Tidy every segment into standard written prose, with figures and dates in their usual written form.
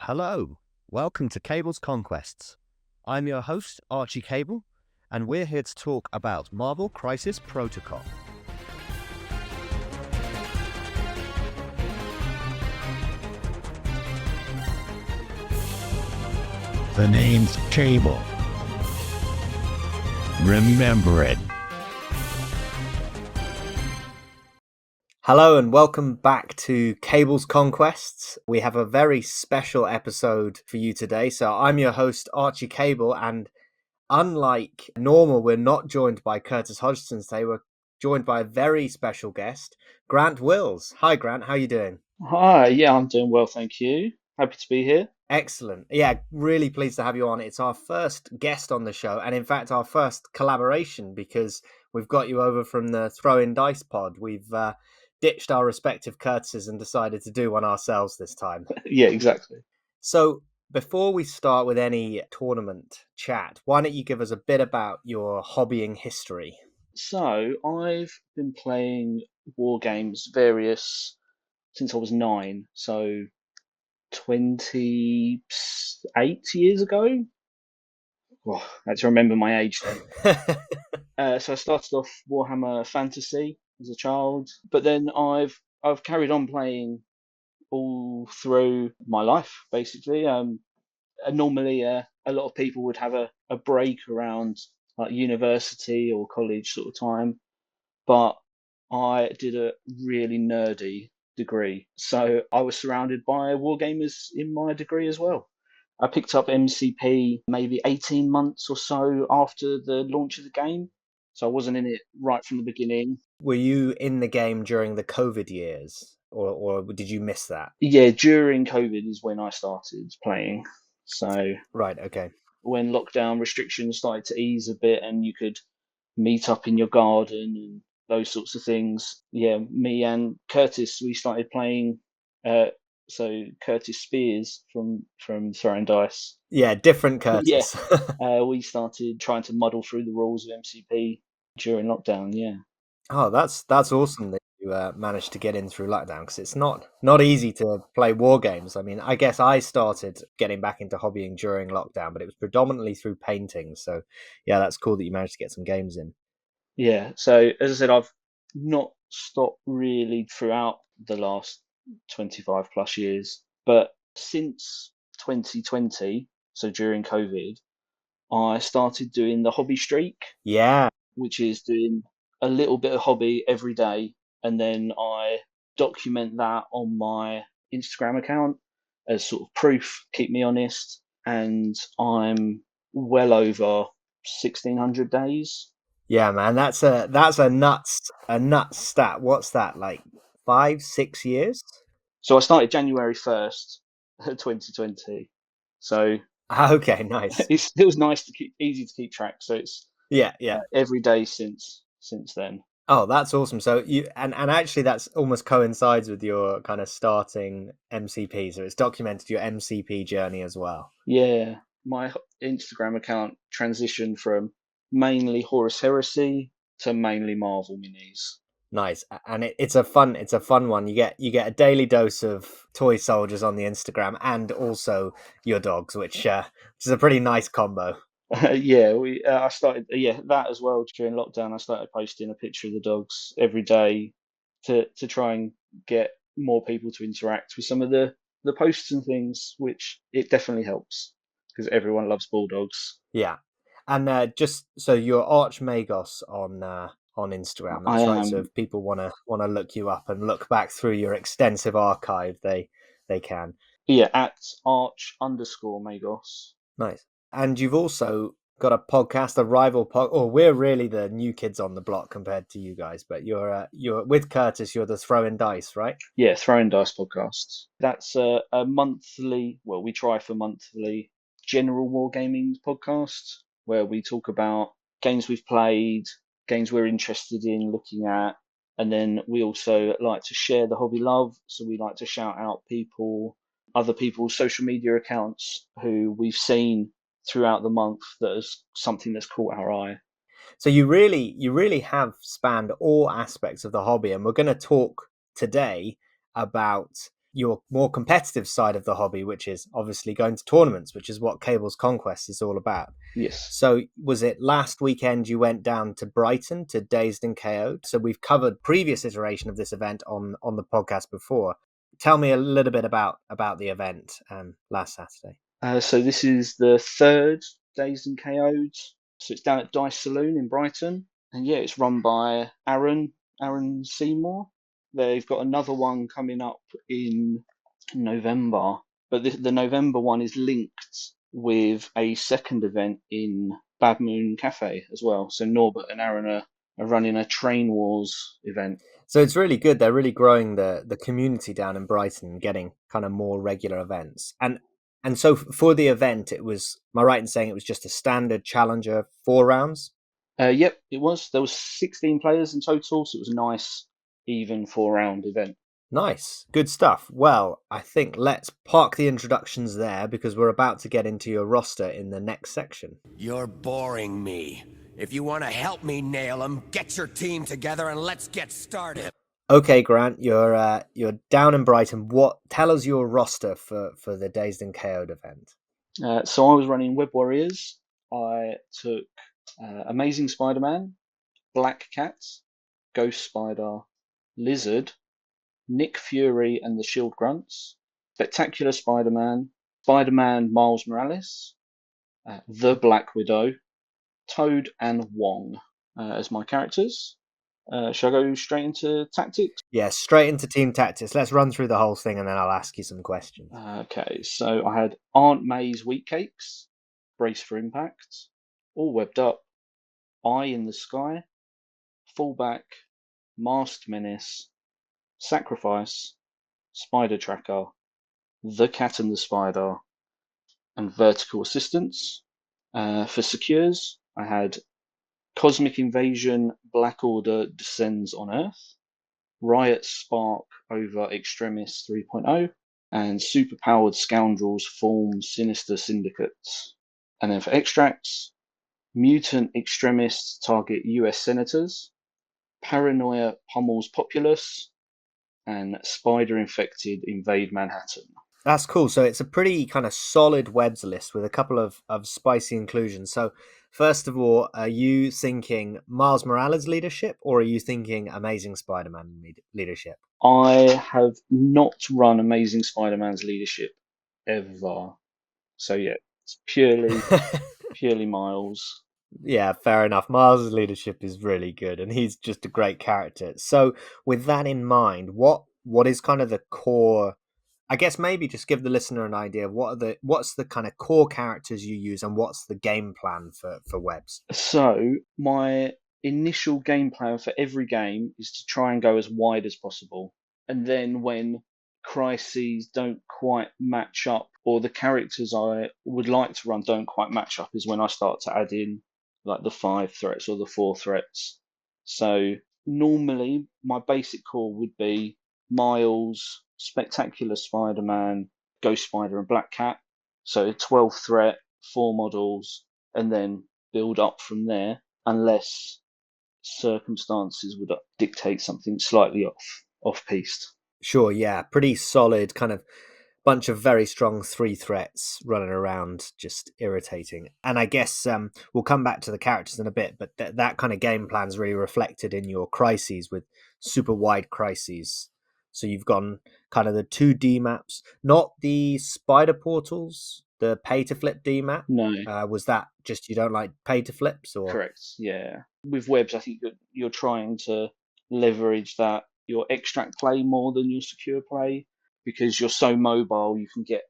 Hello, welcome to Cable's Conquests. I'm your host, Archie Cable, and we're here to talk about Marvel Crisis Protocol. The name's Cable. Remember it. Hello and welcome back to Cable's Conquests. We have a very special episode for you today. So I'm your host, Archie Cable, and unlike normal, we're not joined by Curtis Hodgson today. We're joined by a very special guest, Grant Wills. Hi, Grant. How are you doing? Hi, yeah, I'm doing well, thank you. Happy to be here. Excellent. Yeah, really pleased to have you on. It's our first guest on the show, and in fact, our first collaboration because we've got you over from the Throwin Dice pod. We've ditched our respective Curtises and decided to do one ourselves this time. Yeah, exactly. So before we start with any tournament chat, why don't you give us a bit about your hobbying history? So I've been playing war games various since I was 9, so 28 years ago. Well, I had to remember my age then. So I started off Warhammer Fantasy as a child, but then I've carried on playing all through my life, basically. Normally, a lot of people would have a break around like university or college sort of time, but I did a really nerdy degree, so I was surrounded by wargamers in my degree as well. I picked up MCP maybe 18 months or so after the launch of the game, so I wasn't in it right from the beginning. Were you in the game during the COVID years, or did you miss that? Yeah, during COVID is when I started playing. So Right, okay. when lockdown restrictions started to ease a bit and you could meet up in your garden and those sorts of things, yeah, me and Curtis, we started playing. So Curtis Spears from Throwin Dice. Yeah, different Yeah, Curtis. we started trying to muddle through the rules of MCP during lockdown. Yeah. Oh, that's awesome that you managed to get in through lockdown, because it's not easy to play war games. I mean, I guess I started getting back into hobbying during lockdown, but it was predominantly through painting. So, yeah, that's cool that you managed to get some games in. Yeah. So as I said, I've not stopped really throughout the last 25 plus years, but since 2020, so during COVID, I started doing the hobby streak, Yeah, which is doing a little bit of hobby every day, and then I document that on my Instagram account as sort of proof, keep me honest, and I'm well over 1,600 days. yeah, man, that's a nuts stat. What's that, like 5-6 years? So I started January 1st, 2020. So Okay, nice. it was nice to keep easy to keep track. So it's Yeah. every day since then. Oh, that's awesome. So you and actually that's almost coincides with your kind of starting MCP. So it's documented your MCP journey as well. Yeah, my Instagram account transitioned from mainly Horus Heresy to mainly Marvel minis. Nice. And it's a fun one. You get a daily dose of toy soldiers on the Instagram and also your dogs, which is a pretty nice combo. Yeah, I started that as well during lockdown. I started posting a picture of the dogs every day to try and get more people to interact with some of the posts and things, which it definitely helps because everyone loves bulldogs. Yeah. And just so you're Arch Magos on Instagram, I that's right. So am. if people wanna look you up and look back through your extensive archive, they can. Yeah, at Arch_Magos. Nice. And you've also got a podcast, a rival pod. Oh, we're really the new kids on the block compared to you guys. But you're with Curtis. You're the Throwin Dice, right? Yeah, Throwin Dice podcast. That's a monthly. Well, we try for monthly general wargaming podcast where we talk about games we've played, games we're interested in looking at, and then we also like to share the hobby love. So we like to shout out other people's social media accounts who we've seen throughout the month that is something that's caught our eye. So you really have spanned all aspects of the hobby, and we're going to talk today about your more competitive side of the hobby, which is obviously going to tournaments, which is what Cable's Conquest is all about. Yes. So was it last weekend you went down to Brighton to Dazed KO'd? So we've covered previous iteration of this event on the podcast before. Tell me a little bit about the event last Saturday. So this is the third Dazed KO'd. So it's down at Dice Saloon in Brighton. And yeah, it's run by Aaron Seymour. They've got another one coming up in November. But the November one is linked with a second event in Bad Moon Cafe as well. So Norbert and Aaron are running a Train Wars event. So it's really good. They're really growing the community down in Brighton and getting kind of more regular events. And so for the event, it was, am I right in saying it was just a standard challenger 4 rounds? Yep, it was. There was 16 players in total, so it was a nice, even 4-round event. Nice. Good stuff. Well, I think let's park the introductions there because we're about to get into your roster in the next section. You're boring me. If you want to help me nail them, get your team together and let's get started. Okay, Grant, you're down in Brighton. Tell us your roster for the Dazed KO'd event. So I was running Web Warriors. I took Amazing Spider-Man, Black Cat, Ghost Spider, Lizard, Nick Fury and the Shield Grunts, Spectacular Spider-Man, Spider-Man Miles Morales, the Black Widow, Toad and Wong as my characters. Shall I go straight into tactics? Yeah, straight into team tactics. Let's run through the whole thing and then I'll ask you some questions. Okay, so I had Aunt May's Wheatcakes, Brace for Impact, All Webbed Up, Eye in the Sky, Fallback, Masked Menace, Sacrifice, Spider Tracker, The Cat and the Spider, and Vertical Assistance. For Secures, I had Cosmic Invasion, Black Order Descends on Earth, Riot Spark over Extremis 3.0, and Superpowered Scoundrels form Sinister Syndicates. And then for Extracts, Mutant Extremists target US Senators, Paranoia pummels Populace, and Spider Infected invade Manhattan. That's cool. So it's a pretty kind of solid webs list with a couple of spicy inclusions. So first of all, are you thinking Miles Morales leadership or are you thinking Amazing Spider-Man leadership? I have not run Amazing Spider-Man's leadership ever. So yeah, it's purely Miles. Yeah, fair enough. Miles' leadership is really good and he's just a great character. So with that in mind, what is kind of the core, I guess maybe just give the listener an idea of what's the kind of core characters you use and what's the game plan for webs? So my initial game plan for every game is to try and go as wide as possible. And then when crises don't quite match up or the characters I would like to run don't quite match up is when I start to add in like the 5 threats or the 4 threats. So normally my basic core would be Miles, Spectacular Spider-Man, Ghost Spider and Black Cat. So 12 threat, 4 models, and then build up from there unless circumstances would dictate something slightly off-piste. Sure, yeah. Pretty solid kind of bunch of very strong 3 threats running around just irritating. And I guess we'll come back to the characters in a bit, but that kind of game plan is really reflected in your crises with super wide crises. So you've gone kind of the 2D maps, not the spider portals, the pay to flip D map. No. Was that just you don't like pay to flips or? Correct, yeah. With webs, I think you're trying to leverage that your extract play more than your secure play because you're so mobile you can get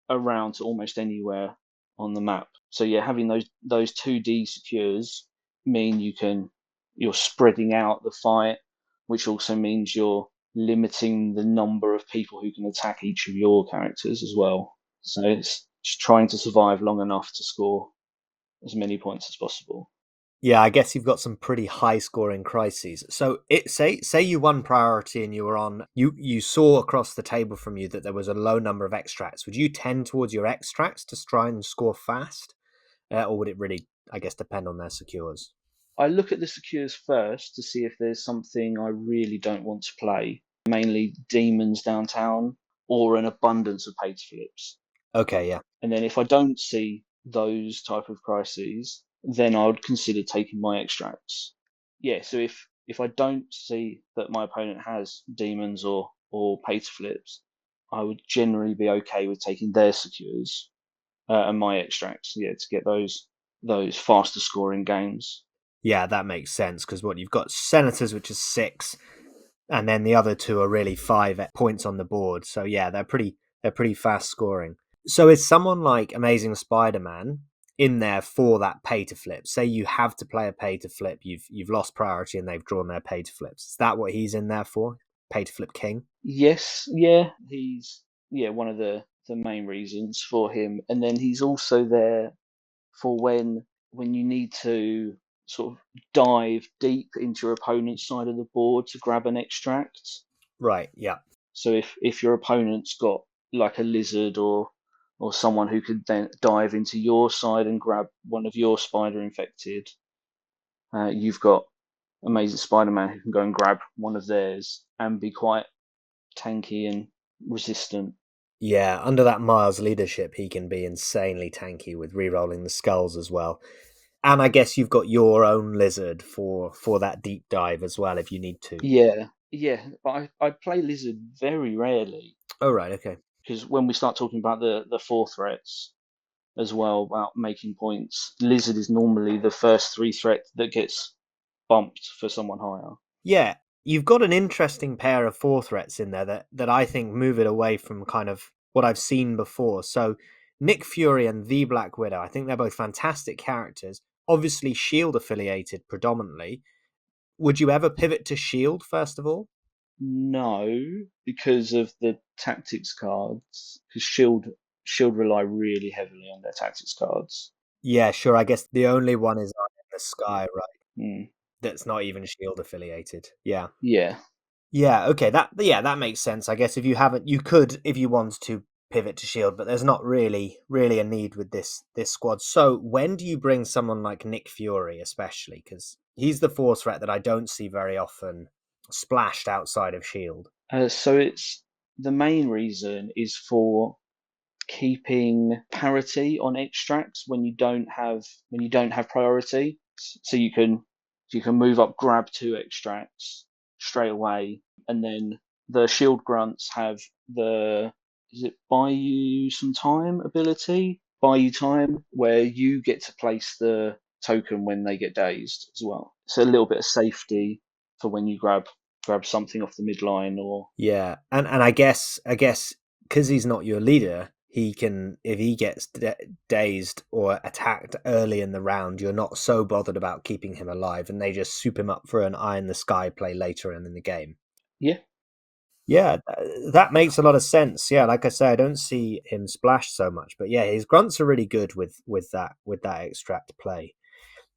around to almost anywhere on the map. So yeah, having those 2D secures mean you're spreading out the fight, which also means you're limiting the number of people who can attack each of your characters as well. So it's just trying to survive long enough to score as many points as possible. Yeah, I guess you've got some pretty high scoring crises. So say you won priority and you were on you saw across the table from you that there was a low number of extracts. Would you tend towards your extracts to try and score fast? Or would it really, I guess, depend on their secures? I look at the secures first to see if there's something I really don't want to play. Mainly demons downtown. or an abundance of pay to flips. Okay, yeah. And then if I don't see those type of crises, then I would consider taking my extracts. Yeah, so if I don't see that my opponent has demons or pay to flips, I would generally be okay with taking their secures and my extracts, yeah, to get those faster scoring games. Yeah, that makes sense, because what you've got Senators, which is 6, and then the other two are really 5 points on the board. So yeah, they're pretty fast scoring. So is someone like Amazing Spider-Man in there for that pay to flip? Say you have to play a pay to flip, you've lost priority and they've drawn their pay to flips. Is that what he's in there for? Pay to flip king? Yes, yeah, he's one of the main reasons for him, and then he's also there for when you need to sort of dive deep into your opponent's side of the board to grab an extract. Right, yeah. So if your opponent's got like a lizard or someone who could then dive into your side and grab one of your spider infected, you've got Amazing Spider-Man who can go and grab one of theirs and be quite tanky and resistant. Yeah, under that Miles leadership, he can be insanely tanky with re-rolling the skulls as well. And I guess you've got your own lizard for that deep dive as well, if you need to. Yeah, but I play lizard very rarely. Oh, right, okay. Because when we start talking about the 4 threats as well, about making points, lizard is normally the first 3 threat that gets bumped for someone higher. Yeah, you've got an interesting pair of 4 threats in there that I think move it away from kind of what I've seen before. So Nick Fury and the Black Widow, I think they're both fantastic characters, obviously S.H.I.E.L.D. affiliated predominantly. Would you ever pivot to S.H.I.E.L.D. first of all? No, because of the tactics cards. Because Shield rely really heavily on their tactics cards. Yeah, sure. I guess the only one is Eye in the Sky, right? Mm. That's not even S.H.I.E.L.D. affiliated. Yeah. Yeah. Yeah, okay. That makes sense. I guess if you haven't, you could, if you wanted to, pivot to S.H.I.E.L.D., but there's not really a need with this squad. So when do you bring someone like Nick Fury, especially? Because he's the 4 threat that I don't see very often splashed outside of S.H.I.E.L.D. So it's the main reason is for keeping parity on extracts when you don't have priority. So you can move up, grab 2 extracts straight away, and then the shield grunts have the buy you some time ability, buy you time, where you get to place the token when they get dazed as well. So a little bit of safety for when you grab something off the midline or Yeah, and I guess because he's not your leader, he can, if he gets dazed or attacked early in the round, you're not so bothered about keeping him alive, and they just soup him up for an Eye in the Sky play later in the game. yeah. Yeah, that makes a lot of sense. Yeah, like I say, I don't see him splash so much, but yeah, his grunts are really good with that extract play.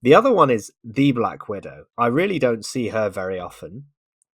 The other one is the Black Widow. I really don't see her very often,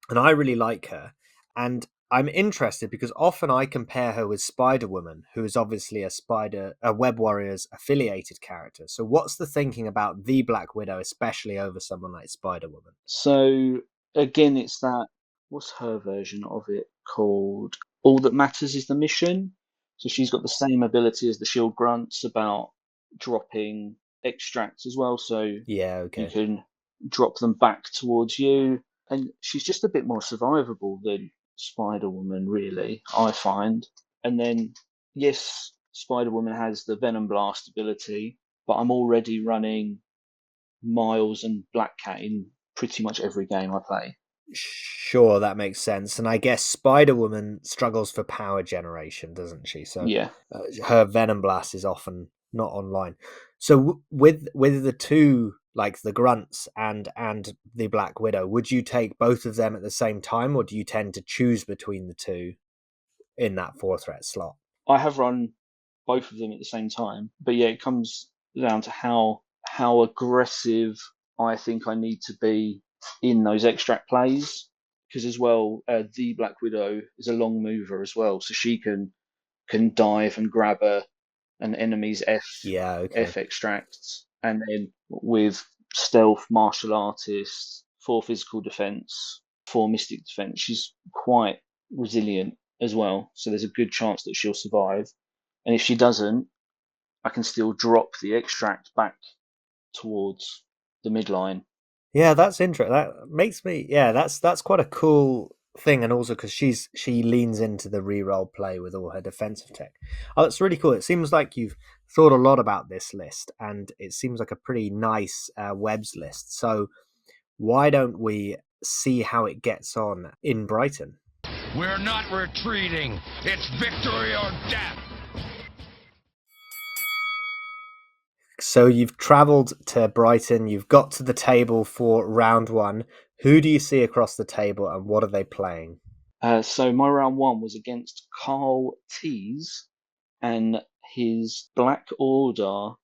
and I really like her. And I'm interested because often I compare her with Spider-Woman, who is obviously a Web Warriors affiliated character. So what's the thinking about the Black Widow, especially over someone like Spider-Woman? So again, it's that, what's her version of it called? All that matters is the mission. So she's got the same ability as the shield grunts about dropping extracts as well. So Yeah, you okay. can drop them back towards you. And she's just a bit more survivable than Spider Woman, really, I find. And then, yes, Spider Woman has the Venom Blast ability, but I'm already running Miles and Black Cat in pretty much every game I play. Sure, that makes sense. And I guess Spider-Woman struggles for power generation, doesn't she? So Yeah. her Venom Blast is often not online. So with the two, like the Grunts and the Black Widow, would you take both of them at the same time, or do you tend to choose between the two in that 4 threat slot? I have run both of them at the same time, but yeah, it comes down to how aggressive I think I need to be in those extract plays. Because as well, the Black Widow is a long mover as well, so she can dive and grab an enemy's Yeah, okay. F extracts, and then with stealth, martial artist, 4 physical defense, 4 mystic defense, she's quite resilient as well, so there's a good chance that she'll survive. And if she doesn't, I can still drop the extract back towards the midline. Yeah, that's interesting. That makes me. Yeah, that's quite a cool thing, and also because she leans into the reroll play with all her defensive tech. Oh, that's really cool. It seems like you've thought a lot about this list, and it seems like a pretty nice webs list. So why don't we see how it gets on in Brighton? We're not retreating. It's victory or death. So you've travelled to Brighton, you've got to the table for round one. Who do you see across the table and what are they playing? So my round one was against Carl Tees and his Black Order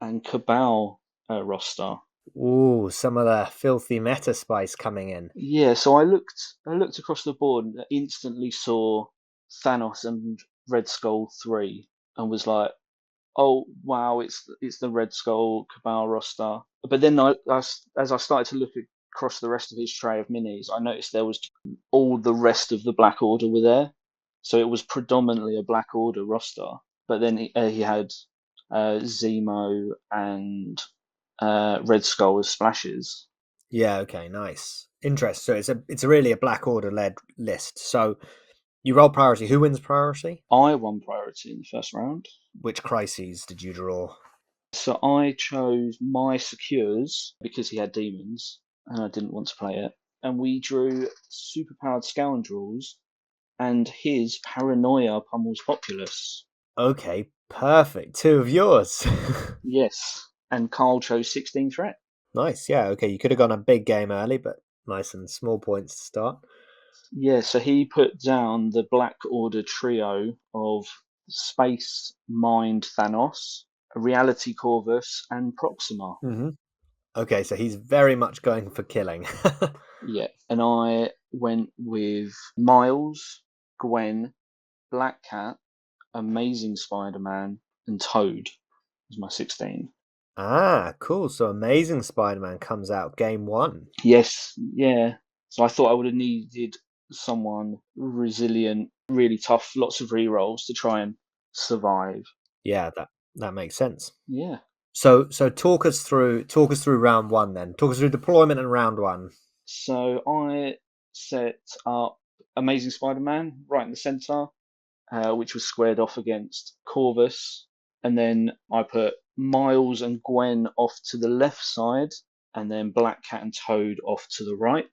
and Cabal roster. Ooh, some of the filthy meta spice coming in. Yeah, so I looked across the board and instantly saw Thanos and Red Skull 3 and was like, oh wow, it's the Red Skull Cabal roster. But then as I started to look across the rest of his tray of minis, I noticed there was all the rest of the Black Order were there, so it was predominantly a Black Order roster. But then he had Zemo and Red Skull as splashes. Yeah, okay, nice. Interesting. So it's really a Black Order led list. So you roll priority. Who wins priority? I won priority in the first round. Which crises did you draw? So I chose my Secures because he had demons and I didn't want to play it. And we drew Superpowered Scoundrels and his Paranoia Pummels Populace. Okay, perfect. Two of yours. Yes. And Carl chose 16 Threat. Nice. Yeah, okay. You could have gone a big game early, but nice and small points to start. Yeah, so he put down the Black Order trio of Space, Mind, Thanos, Reality Corvus, and Proxima. Mm-hmm. Okay, so he's very much going for killing. Yeah, and I went with Miles, Gwen, Black Cat, Amazing Spider-Man, and Toad was my 16. Ah, cool. So Amazing Spider-Man comes out game one. Yes, yeah. So I thought I would have needed someone resilient, really tough, lots of rerolls to try and survive. Yeah, that makes sense. Yeah. So talk us through round one then. Talk us through deployment and round one. So I set up Amazing Spider-Man right in the centre, which was squared off against Corvus. And then I put Miles and Gwen off to the left side, and then Black Cat and Toad off to the right.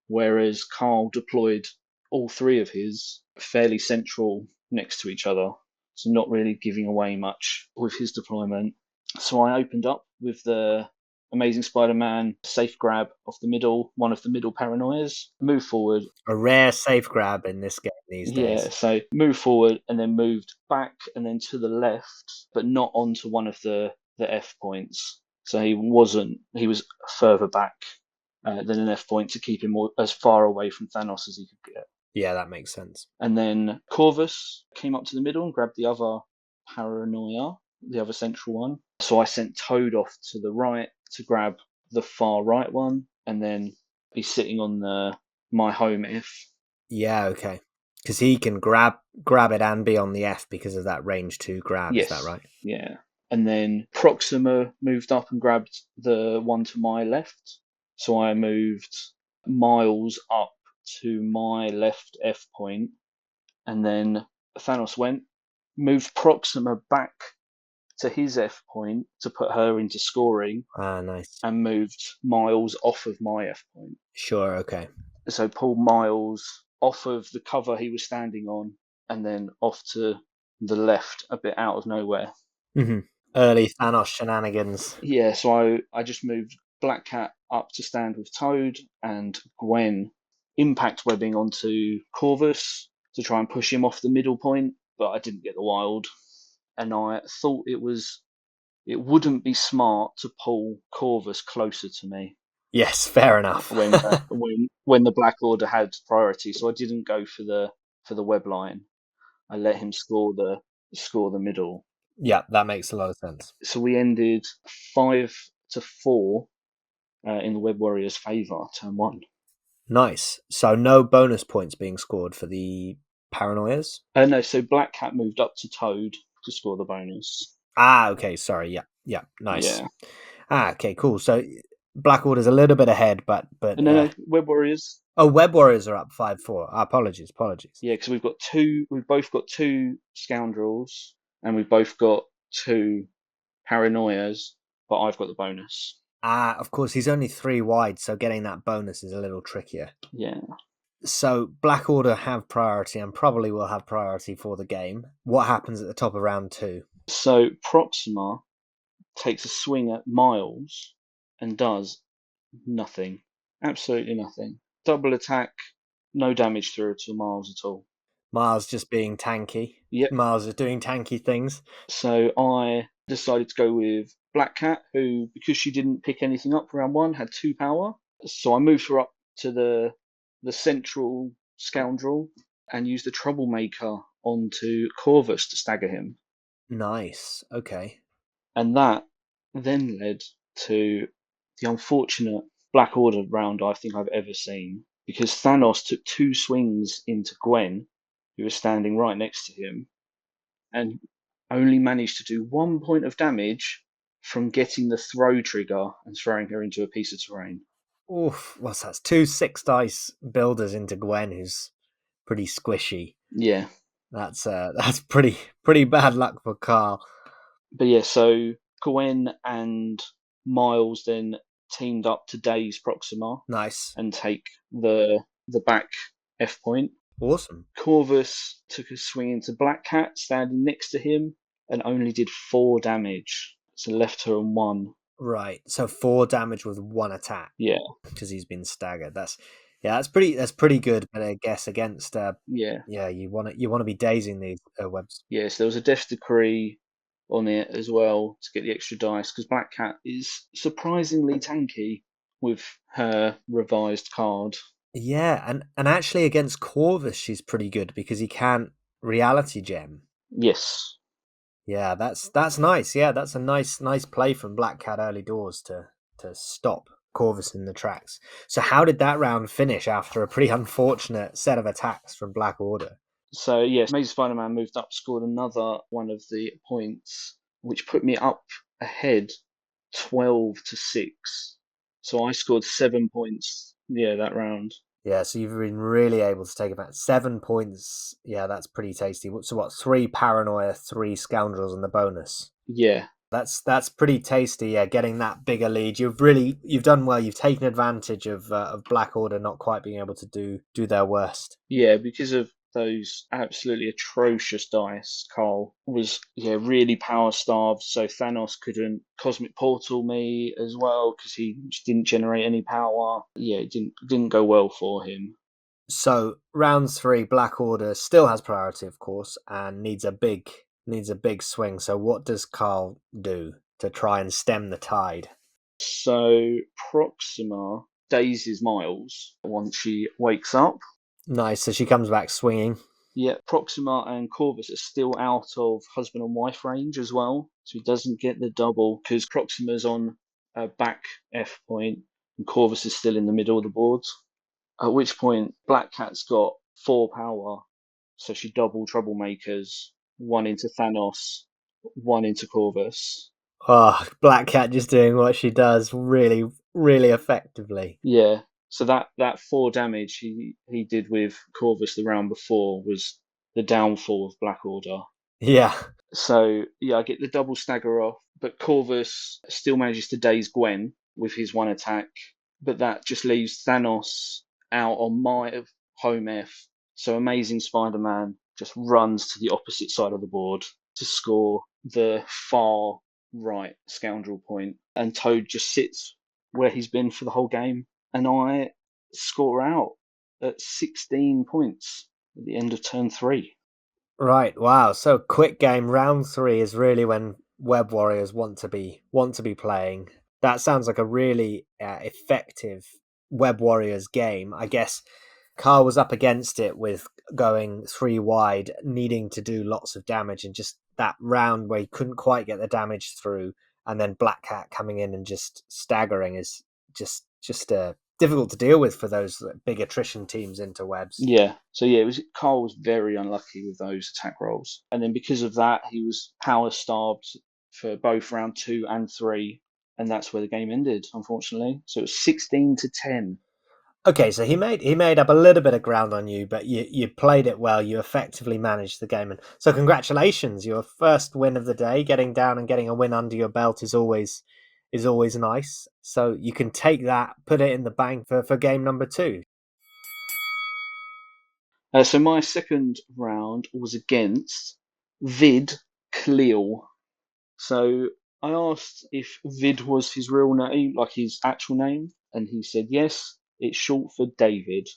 Whereas Carl deployed all three of his fairly central next to each other, so not really giving away much with his deployment. So I opened up with the Amazing Spider-Man safe grab off the middle, one of the middle paranoias, move forward. A rare safe grab in this game these days. Yeah, so move forward and then moved back and then to the left, but not onto one of the F points. So he was further back than an F point to keep him as far away from Thanos as he could get. Yeah, that makes sense. And then Corvus came up to the middle and grabbed the other paranoia, the other central one. So I sent Toad off to the right to grab the far right one, and then he's sitting on my home F. Yeah, okay. Because he can grab it and be on the F because of that range 2 grab, Yes. is that right? Yeah. And then Proxima moved up and grabbed the one to my left. So I moved Miles up to my left F point, and then Thanos moved Proxima back to his F point to put her into scoring. Ah, nice. And moved Miles off of my F point. Sure, okay. So pulled Miles off of the cover he was standing on, and then off to the left, a bit out of nowhere. Mm-hmm. Early Thanos shenanigans. Yeah, so I just moved Black Cat up to stand with Toad and Gwen impact webbing onto Corvus to try and push him off the middle point, but I didn't get the wild. And I thought it wouldn't be smart to pull Corvus closer to me. Yes, fair enough. when the Black Order had priority, so I didn't go for the web line. I let him score the middle. Yeah, that makes a lot of sense. So we ended 5-4 in the Web Warriors' favour, turn one. Nice. So no bonus points being scored for the paranoias? No, so Black Cat moved up to Toad to score the bonus. Ah, okay, sorry. Yeah, nice. Yeah. Ah, okay, cool. So Black Order's a little bit ahead, but No, Web Warriors. oh, Web Warriors are up 5-4. Apologies. Yeah, because we've both got two scoundrels, and we've both got two paranoias, but I've got the bonus. Ah, of course, he's only 3 wide, so getting that bonus is a little trickier. Yeah. So Black Order have priority and probably will have priority for the game. What happens at the top of round 2? So Proxima takes a swing at Miles and does nothing. Absolutely nothing. Double attack, no damage through to Miles at all. Miles just being tanky. Yep. Miles is doing tanky things. So I decided to go with Black Cat, who, because she didn't pick anything up round 1, had 2 power. So I moved her up to the central scoundrel and used the Troublemaker onto Corvus to stagger him. Nice. Okay. And that then led to the unfortunate Black Order round I think I've ever seen, because Thanos took 2 swings into Gwen, who was standing right next to him, and only managed to do 1 point of damage from getting the throw trigger and throwing her into a piece of terrain. Oof, what's that? 2 6 dice builders into Gwen, who's pretty squishy. Yeah. That's pretty bad luck for Carl. But yeah, so Gwen and Miles then teamed up to Daze Proxima. Nice. And take the back F point. Awesome. Corvus took a swing into Black Cat, standing next to him, and only did 4 damage. So left her on 1. Right. So 4 damage with 1 attack. Yeah. Because he's been staggered. That's pretty good. But I guess against yeah, you want to be dazing these webs. Yeah. So there was a death decree on it as well to get the extra dice, because Black Cat is surprisingly tanky with her revised card. Yeah, and actually against Corvus she's pretty good because he can't reality gem. Yes. Yeah, that's nice. Yeah, that's a nice play from Black Cat early doors to stop Corvus in the tracks. So how did that round finish after a pretty unfortunate set of attacks from Black Order? So yes, Amazing Spider-Man moved up, scored another one of the points, which put me up ahead 12-6. So I scored 7 points, that round. Yeah, so you've been really able to take about 7 points. Yeah, that's pretty tasty. So what, 3 paranoia, 3 scoundrels and the bonus? Yeah. That's pretty tasty. Yeah, getting that bigger lead. You've done well. You've taken advantage of Black Order not quite being able to do their worst. Yeah, because of those absolutely atrocious dice, Carl was really power starved, so Thanos couldn't Cosmic Portal me as well because he just didn't generate any power. Yeah, it didn't go well for him. So round 3, Black Order still has priority, of course, and needs a big swing. So what does Carl do to try and stem the tide? So Proxima dazes Miles once she wakes up. Nice. So she comes back swinging. Yeah, Proxima and Corvus are still out of husband and wife range as well, so he doesn't get the double because Proxima's on a back F point and Corvus is still in the middle of the board. At which point, Black Cat's got 4 power, so she double Troublemakers, 1 into Thanos, 1 into Corvus. Oh, Black Cat just doing what she does really, really effectively. Yeah. So that 4 damage he did with Corvus the round before was the downfall of Black Order. Yeah. So I get the double stagger off, but Corvus still manages to daze Gwen with his 1 attack, but that just leaves Thanos out on my home F. So Amazing Spider-Man just runs to the opposite side of the board to score the far right scoundrel point, and Toad just sits where he's been for the whole game. And I score out at 16 points at the end of turn 3. Right. Wow. So quick game. Round 3 is really when Web Warriors want to be playing. That sounds like a really effective Web Warriors game. I guess Carl was up against it with going 3 wide, needing to do lots of damage, and just that round where he couldn't quite get the damage through, and then Black Cat coming in and just staggering is just a difficult to deal with for those big attrition teams into webs. Yeah. So yeah, Carl was very unlucky with those attack rolls, and then because of that, he was power starved for both round 2 and 3, and that's where the game ended, unfortunately. So it was 16-10. Okay, so he made up a little bit of ground on you, but you played it well. You effectively managed the game, and so congratulations! Your first win of the day. Getting down and getting a win under your belt is always nice. So you can take that, put it in the bank for game number 2. So my second round was against Vid Cleo. So I asked if Vid was his real name, like his actual name, and he said yes. It's short for David.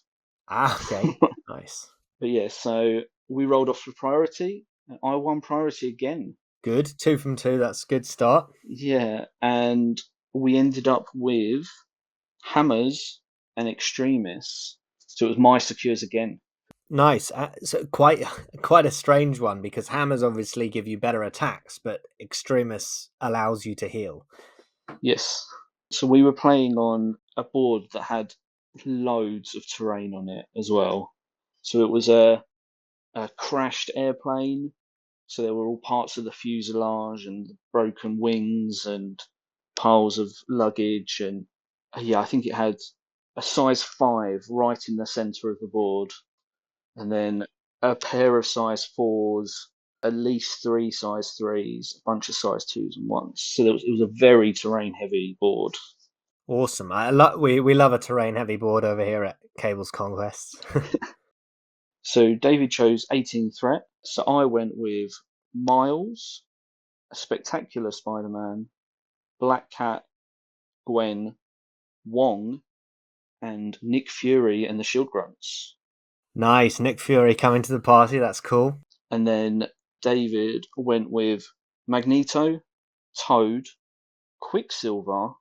Ah, okay, nice, But yeah, so we rolled off for priority, and I won priority again. good. 2 from 2. That's a good start. Yeah, and we ended up with hammers and extremists. So it was my secures again. Nice. So quite a strange one, because hammers obviously give you better attacks, but extremis allows you to heal. Yes. So we were playing on a board that had loads of terrain on it as well. So it was a crashed airplane. So there were all parts of the fuselage and broken wings and piles of luggage. And yeah, I think it had a size 5 right in the center of the board. And then a pair of size 4s, at least 3 size 3s, a bunch of size 2s and 1s. So it was a very terrain heavy board. Awesome. We love a terrain heavy board over here at Cables Conquests. So David chose 18 threat. So I went with Miles, a spectacular Spider-Man, Black Cat, Gwen, Wong, and Nick Fury and the Shield Grunts. Nice. Nick Fury coming to the party. That's cool. And then David went with Magneto, Toad, Quicksilver,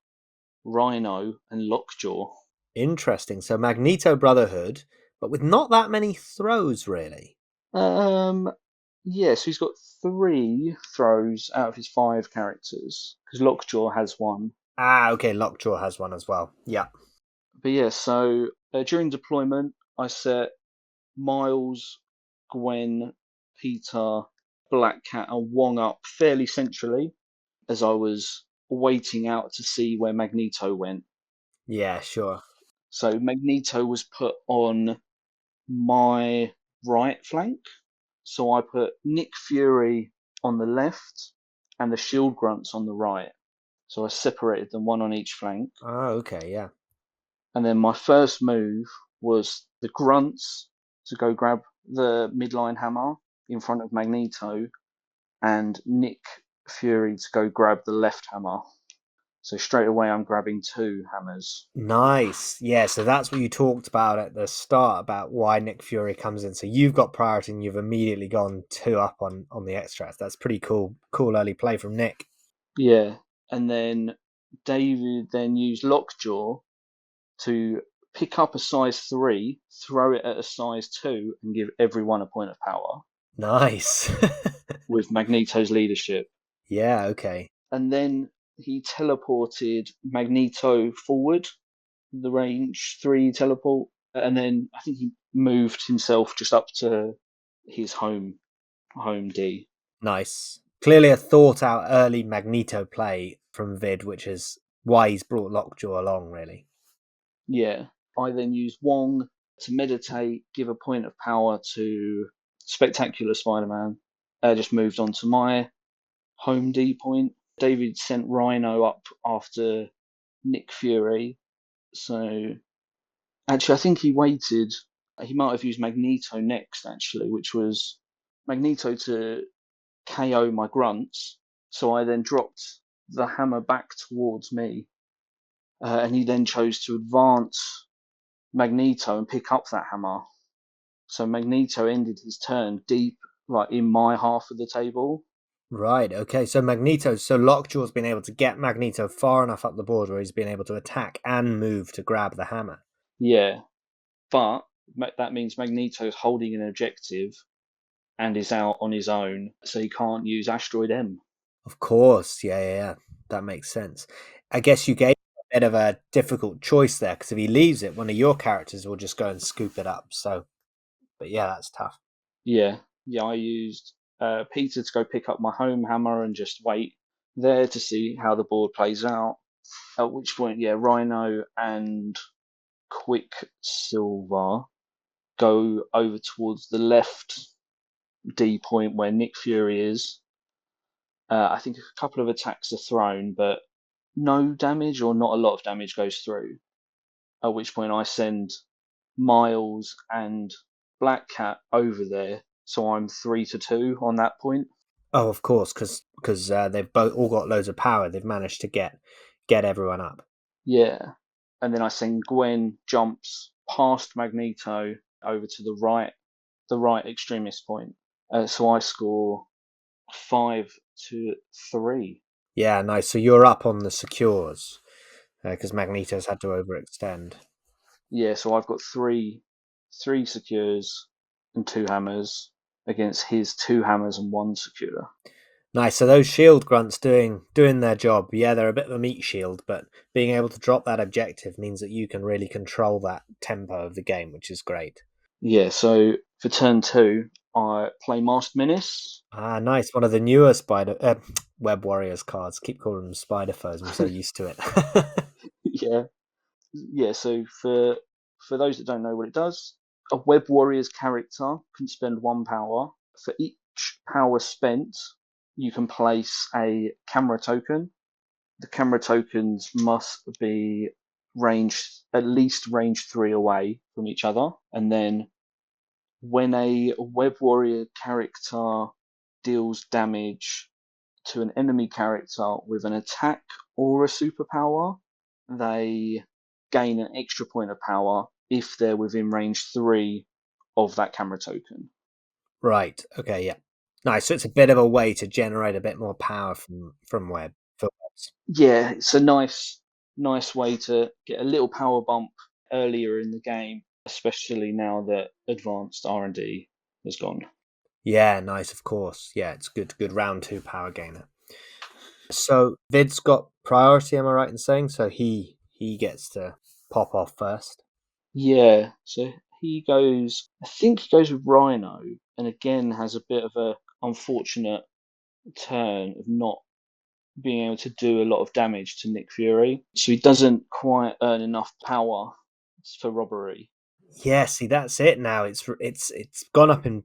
Rhino, and Lockjaw. Interesting. So Magneto Brotherhood, but with not that many throws, really. Yeah, so he's got 3 throws out of his 5 characters, because Lockjaw has 1. Ah, okay. Lockjaw has one as well. Yeah. But yeah, so during deployment, I set Miles, Gwen, Peter, Black Cat, and Wong up fairly centrally as I was waiting out to see where Magneto went. Yeah, sure. So Magneto was put on my right flank. So I put Nick Fury on the left and the Shield Grunts on the right. So I separated them, one on each flank. Oh, okay. Yeah. And then my first move was the Grunts to go grab the midline hammer in front of Magneto, and Nick Fury to go grab the left hammer. So straight away I'm grabbing 2 hammers. Nice. Yeah, so that's what you talked about at the start, about why Nick Fury comes in. So you've got priority and you've immediately gone 2 up on the extracts. That's pretty cool early play from Nick. Yeah. And then David then used Lockjaw to pick up a size 3, throw it at a size 2, and give everyone a point of power. Nice. With Magneto's leadership. Yeah, okay. And then he teleported Magneto forward, the range 3 teleport, and then I think he moved himself just up to his home D. Nice. Clearly a thought out early Magneto play from Vid, which is why he's brought Lockjaw along, really. Yeah. I then used Wong to meditate, give a point of power to Spectacular Spider-Man. Just moved on to my home D point. David sent Rhino up after Nick Fury. So actually, I think he waited. He might have used Magneto next, actually, which was Magneto to KO my grunts. So I then dropped the hammer back towards me. And he then chose to advance Magneto and pick up that hammer. So Magneto ended his turn deep, like in my half of the table. Right, okay. So Lockjaw's been able to get Magneto far enough up the board where he's been able to attack and move to grab the hammer. Yeah, but that means Magneto's holding an objective and is out on his own, so he can't use Asteroid M. Of course, yeah. That makes sense. I guess you gave bit of a difficult choice there, because if he leaves it, one of your characters will just go and scoop it up. So, but yeah, that's tough. Yeah, I used Peter to go pick up my home hammer and just wait there to see how the board plays out. At which point, yeah, Rhino and Quicksilver go over towards the left D point where Nick Fury is. I think a couple of attacks are thrown, but no damage or not a lot of damage goes through. At which point I send Miles and Black Cat over there, so I'm 3-2 on that point. Oh, of course, because they've both all got loads of power. They've managed to get everyone up. Yeah, and then I send Gwen jumps past Magneto over to the right extremist point. So I score 5-3. Yeah, nice. So you're up on the secures because Magneto's had to overextend. Yeah, so I've got three secures and 2 hammers against his 2 hammers and 1 secure. Nice. So those shield grunts doing their job. Yeah, they're a bit of a meat shield, but being able to drop that objective means that you can really control that tempo of the game, which is great. Yeah, so for turn 2, I play Masked Menace. Ah, nice. One of the newer Web Warriors cards. Keep calling them Spider Foes. I'm so used to it. Yeah. So for those that don't know what it does, a Web Warriors character can spend 1 power. For each power spent, you can place a camera token. The camera tokens must be at least range 3 away from each other. And then when a Web Warrior character deals damage to an enemy character with an attack or a superpower, they gain an extra point of power if they're within range 3 of that camera token. Right. Okay. Yeah. Nice. So it's a bit of a way to generate a bit more power from web for webs. Yeah, it's a nice way to get a little power bump earlier in the game, especially now that advanced R&D has gone. Yeah. Nice. Of course. Yeah. It's good round 2 power gainer. So Vid's got priority. Am I right in saying? So he gets to pop off first. Yeah, so he goes. I think he goes with Rhino, and again has a bit of a unfortunate turn of not being able to do a lot of damage to Nick Fury. So he doesn't quite earn enough power for robbery. Yeah, see, that's it now. It's gone up in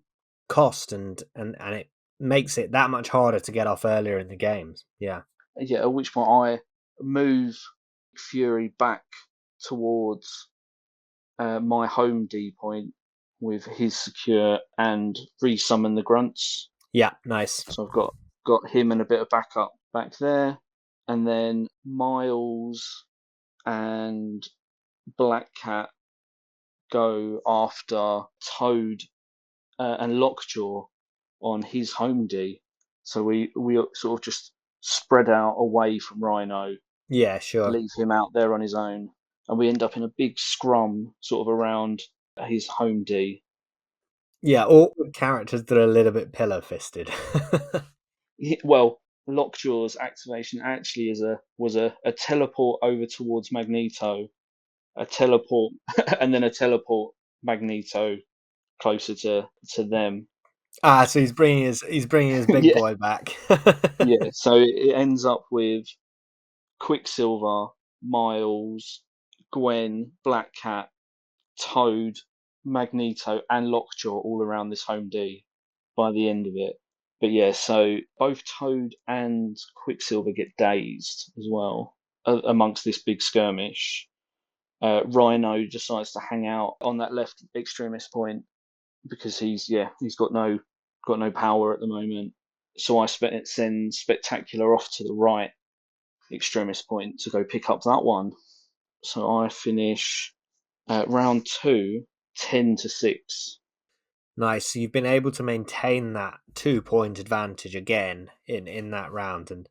cost, and it makes it that much harder to get off earlier in the games. Yeah. Yeah, at which point I move Fury back towards my home D point with his secure and resummon the grunts. Yeah, nice. So I've got him and a bit of backup back there, and then Miles and Black Cat go after Toad and Lockjaw on his home D. So we sort of just spread out away from Rhino. Yeah, sure. Leave him out there on his own, and we end up in a big scrum sort of around his home D. Yeah, awkward characters that are a little bit pillow-fisted. Well, Lockjaw's activation actually was a teleport over towards Magneto, a teleport, and then a teleport Magneto closer to them. Ah, so he's bringing his big Yeah. boy back. Yeah, so it ends up with Quicksilver, Miles, Gwen, Black Cat, Toad, Magneto, and Lockjaw all around this home D by the end of it. But yeah, so both Toad and Quicksilver get dazed as well amongst this big skirmish. Rhino decides to hang out on that left extremist point because he's got no power at the moment. So I send Spectacular off to the right extremist point to go pick up that one. So I finish round 2, 10-6. Nice. So you've been able to maintain that 2-point advantage again in that round. And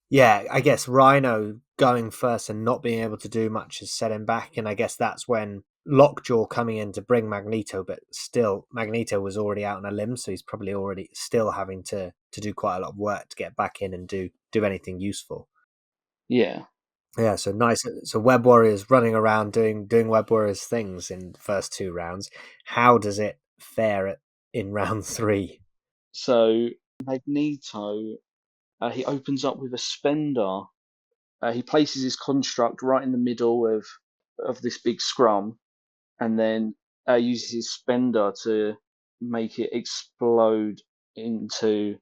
yeah, I guess Rhino going first and not being able to do much has set him back. And I guess that's when Lockjaw coming in to bring Magneto, but still Magneto was already out on a limb, so he's probably already still having to do quite a lot of work to get back in and do anything useful. Yeah. Yeah, so nice. So Web Warriors running around doing Web Warriors things in the first 2 rounds. How does it fare in round 3? So Magneto, he opens up with a spender. He places his construct right in the middle of this big scrum, and then uses his spender to make it explode into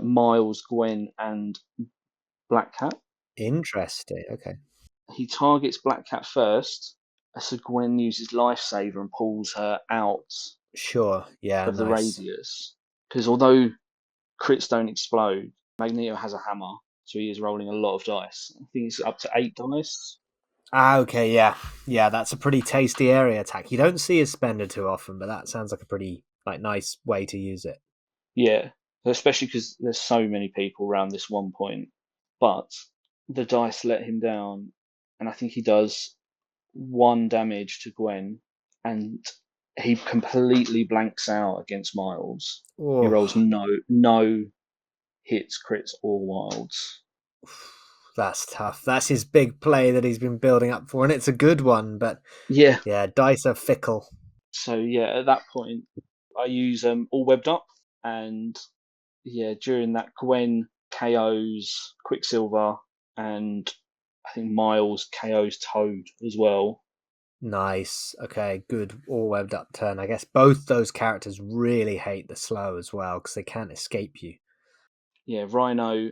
Miles, Gwen, and Black Cat. Interesting. Okay. He targets Black Cat first, so Gwen uses Lifesaver and pulls her out Sure. Yeah, of the nice. radius. Because although crits don't explode, Magneto has a hammer, so he is rolling a lot of dice. I think it's up to 8 dice. Ah, okay, yeah. Yeah, that's a pretty tasty area attack. You don't see a spender too often, but that sounds like a pretty nice way to use it. Yeah, especially because there's so many people around this one point. But the dice let him down, and I think he does 1 damage to Gwen, and he completely blanks out against Miles. He rolls Oh, no hits, crits, or wilds. that's tough. That's his big play that he's been building up for, and it's a good one, but Yeah. yeah, dice are fickle. So yeah, at that point, I use all webbed up, and yeah, during that Gwen KOs Quicksilver, and I think Miles KOs Toad as well. Nice. Okay, good all webbed up turn. I guess both those characters really hate the slow as well because they can't escape you. Yeah, Rhino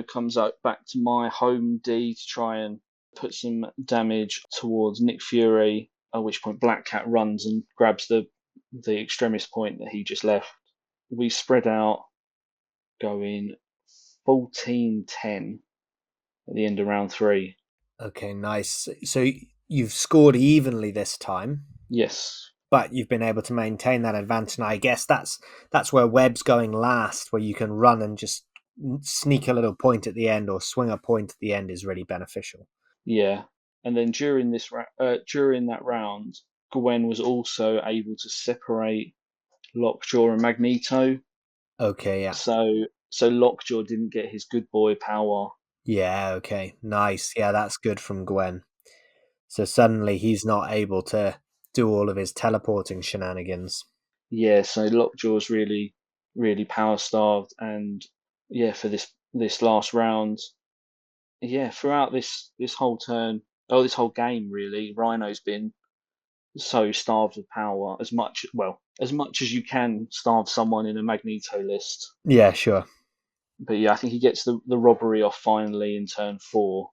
comes out back to my home D to try and put some damage towards Nick Fury. At which point Black Cat runs and grabs the extremis point that he just left. We spread out, going 14-10 at the end of round 3. Okay, nice. So you've scored evenly this time, Yes. but you've been able to maintain that advantage. And I guess that's where Webb's going last, where you can run and just sneak a little point at the end or swing a point at the end is really beneficial. Yeah. And then during that round, Gwen was also able to separate Lockjaw and Magneto. Okay, yeah. So Lockjaw didn't get his good boy power. Yeah, okay. Nice. Yeah, that's good from Gwen. So suddenly he's not able to do all of his teleporting shenanigans. Yeah, so Lockjaw's really, really power starved, and yeah, for this last round, yeah, throughout this whole turn, this whole game, really, Rhino's been so starved of power as much as you can starve someone in a Magneto list. Yeah, sure. But yeah, I think he gets the robbery off finally in turn 4.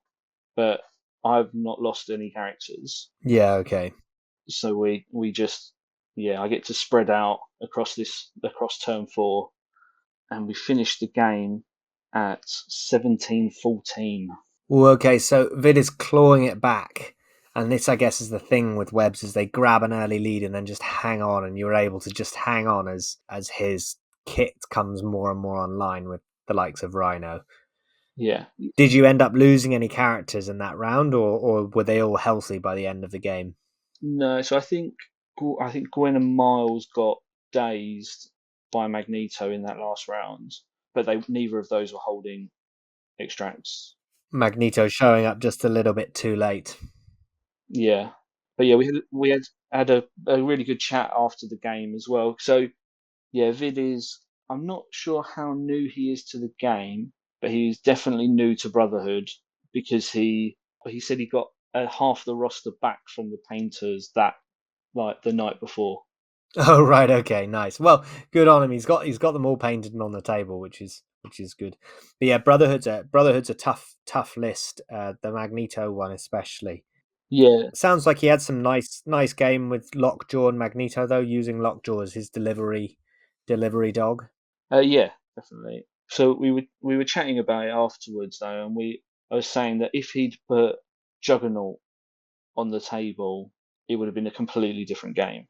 But I've not lost any characters, Yeah, okay. so we just I get to spread out across turn 4, and we finished the game at 17-14. Well, okay, so Vid is clawing it back. And this, I guess, is the thing with Webs is they grab an early lead and then just hang on, and you're able to just hang on as his kit comes more and more online with the likes of Rhino. Yeah, Did you end up losing any characters in that round, or were they all healthy by the end of the game? no, so I think Gwen and Miles got dazed by Magneto in that last round, but they neither of those were holding extracts. Magneto showing up just a little bit too late. Yeah, but yeah, we had a really good chat after the game as well. So yeah, Vid is. I'm not sure how new he is to the game, but he's definitely new to Brotherhood because he said he got half the roster back from the painters that like the night before. Oh right, okay, nice. Well, good on him. He's got them all painted and on the table, which is good. But yeah, Brotherhood's a tough list. The Magneto one especially. Yeah, Sounds like he had some nice game with Lockjaw and Magneto though, using Lockjaw as his delivery dog. yeah, definitely. So we were chatting about it afterwards though, and I was saying that if he'd put Juggernaut on the table, it would have been a completely different game.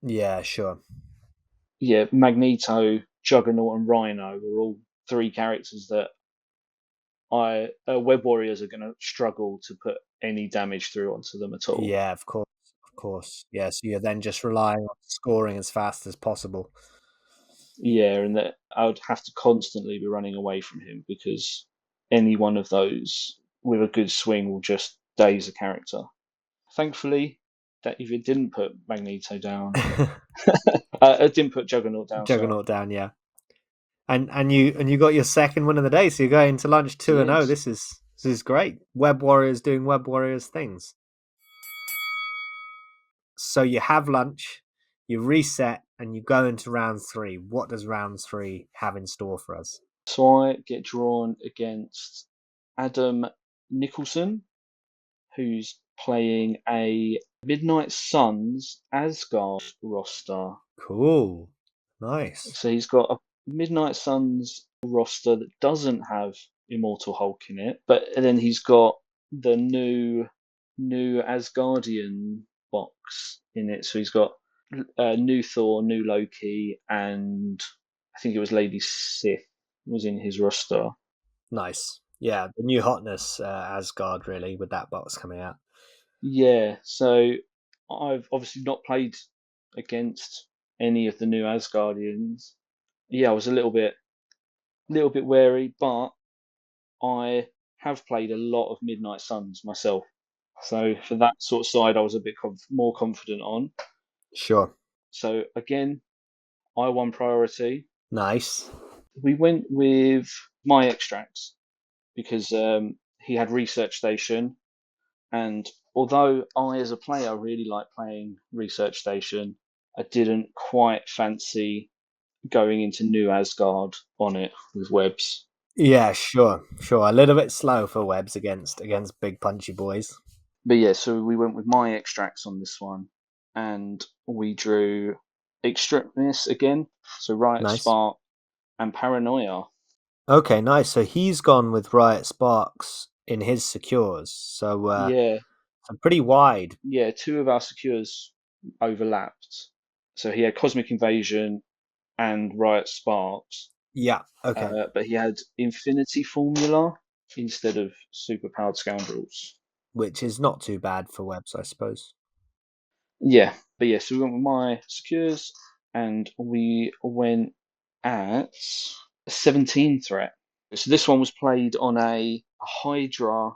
Yeah, sure. Yeah, Magneto, Juggernaut, and Rhino were all 3 characters that Web Warriors are going to struggle to put any damage through onto them at all. Yeah, of course. Yeah, so you're then just relying on scoring as fast as possible. Yeah, and that I would have to constantly be running away from him because any one of those with a good swing will just daze a character. Thankfully, that if it didn't put Magneto down, it didn't put Juggernaut down. Juggernaut down, yeah. And you got your second win of the day, so you're going to lunch 2-0. Yes. This is great. Web Warriors doing Web Warriors things. So you have lunch, you reset, and you go into round 3. What does round 3 have in store for us? So I get drawn against Adam Nicholson, who's playing a Midnight Suns Asgard roster. Cool. Nice. So he's got a Midnight Suns roster that doesn't have Immortal Hulk in it, but then he's got the new Asgardian box in it. So he's got new Thor, new Loki, and I think it was Lady Sif was in his roster. Nice. Yeah, the new hotness Asgard, really, with that box coming out. Yeah, so I've obviously not played against any of the new Asgardians. Yeah, I was a little bit wary, but I have played a lot of Midnight Suns myself. So for that sort of side, I was a bit more confident on. Sure. So again, I won priority. Nice. We went with my extracts because he had Research Station, and although I, as a player, really like playing Research Station, I didn't quite fancy going into New Asgard on it with webs. Yeah, sure. A little bit slow for webs against big punchy boys. But yeah, so we went with my extracts on this one, and we drew Extremis again, so Riot Nice. Spark and Paranoia. Okay, nice. So he's gone with Riot Sparks in his secures. So Yeah, so pretty wide. yeah, two of our secures overlapped. So he had Cosmic Invasion and Riot Sparks, Yeah. Okay. but he had Infinity Formula instead of Superpowered Scoundrels. Which is not too bad for webs, I suppose. Yeah, but yeah, so we went with my secures, and we went at 17 threat. So this one was played on a Hydra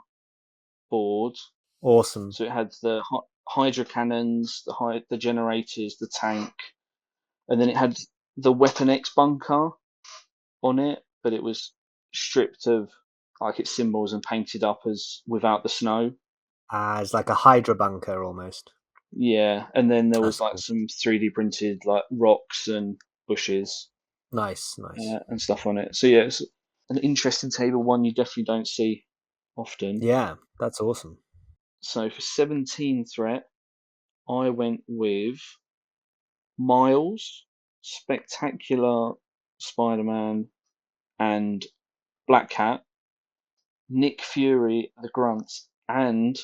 board. Awesome. So it had the Hydra cannons, the generators, the tank, and then it had the Weapon X bunker on it, but it was stripped of like its symbols and painted up as without the snow. It's like a Hydra bunker almost. Yeah, and then there was That's like cool. some 3D printed like rocks and bushes. Nice. And stuff on it. So yeah, it's an interesting table, one you definitely don't see often. Yeah, that's awesome. So for 17 threat, I went with Miles, Spectacular Spider-Man, and Black Cat, Nick Fury, the Grunt, and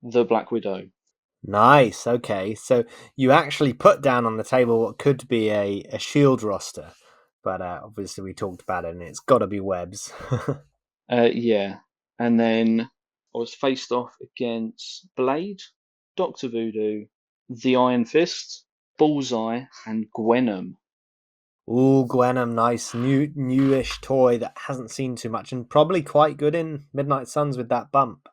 the Black Widow. Nice. Okay, so you actually put down on the table what could be a shield roster, but obviously we talked about it, and it's got to be webs. Yeah, and then I was faced off against Blade, Doctor Voodoo, the Iron Fist, Bullseye, and Gwenom. Ooh, Gwenom, nice newish toy that hasn't seen too much, and probably quite good in Midnight Suns with that bump.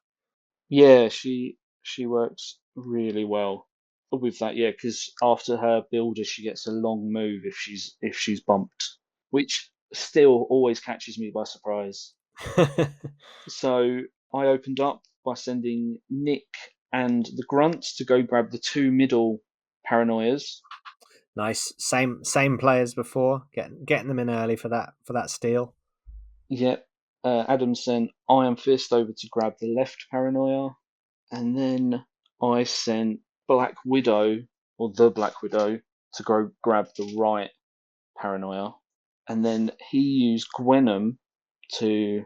Yeah, she works really well with that. Yeah, because after her builder, she gets a long move if she's bumped, which still always catches me by surprise. So I opened up by sending Nick and the Grunts to go grab the two middle Paranoias. Nice, same players before, getting them in early for that steal. Yep. Adam sent Iron Fist over to grab the left Paranoia, and then I sent Black Widow, or the Black Widow, to go grab the right Paranoia, and then he used Gwenom to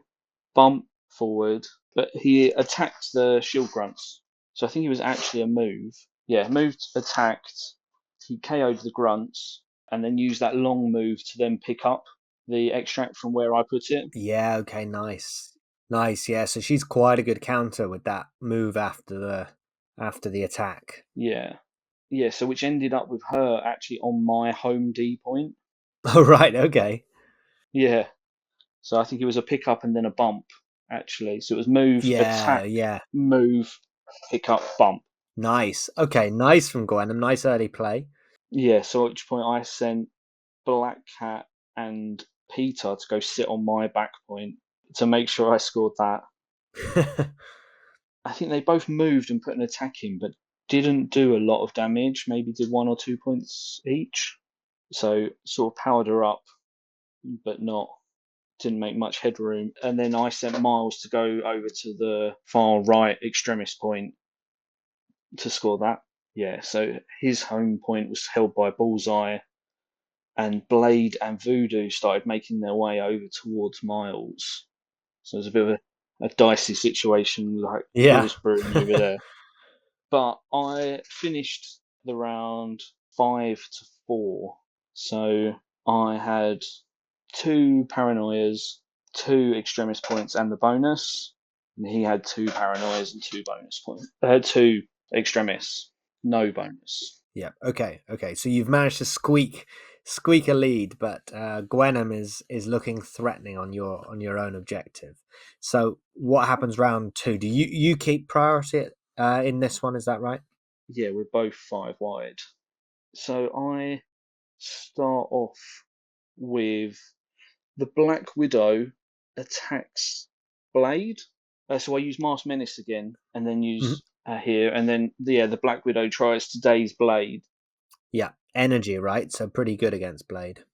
bump forward, but he attacked the Shield Grunts. So I think it was actually a move. Yeah, moved, attacked, he KO'd the Grunts, and then used that long move to then pick up the extract from where I put it. Yeah, okay, nice. Yeah, so she's quite a good counter with that move after the attack. Yeah. Yeah, so which ended up with her actually on my home D point. Oh right, okay. Yeah. So I think it was a pick up and then a bump. actually. So it was move, Yeah, attack, yeah. move, pick up, bump. Nice. Okay, nice from Gwenham. Nice early play. Yeah, so at which point I sent Black Cat and Peter to go sit on my back point to make sure I scored that. I think they both moved and put an attack in, but didn't do a lot of damage. Maybe did 1 or 2 points each. So sort of powered her up, but didn't make much headroom. And then I sent Miles to go over to the far right extremist point to score that. Yeah, so his home point was held by Bullseye, and Blade and Voodoo started making their way over towards Miles. So it was a bit of a dicey situation, like Yeah. was brewing over there. But I finished the round 5-4. So I had 2 paranoias, 2 extremist points, and the bonus. And he had 2 paranoias and 2 bonus points. 2 extremists, no bonus. Yeah. Okay. So you've managed to squeak a lead, but Gwenham is looking threatening on your own objective. So what happens round 2? Do you keep priority in this one? Is that right? Yeah, we're both 5 wide. So I start off with the Black Widow attacks Blade. So I use Masked Menace again, and then use here, and then the Black Widow tries to daze Blade. Yeah, energy, right? So pretty good against Blade.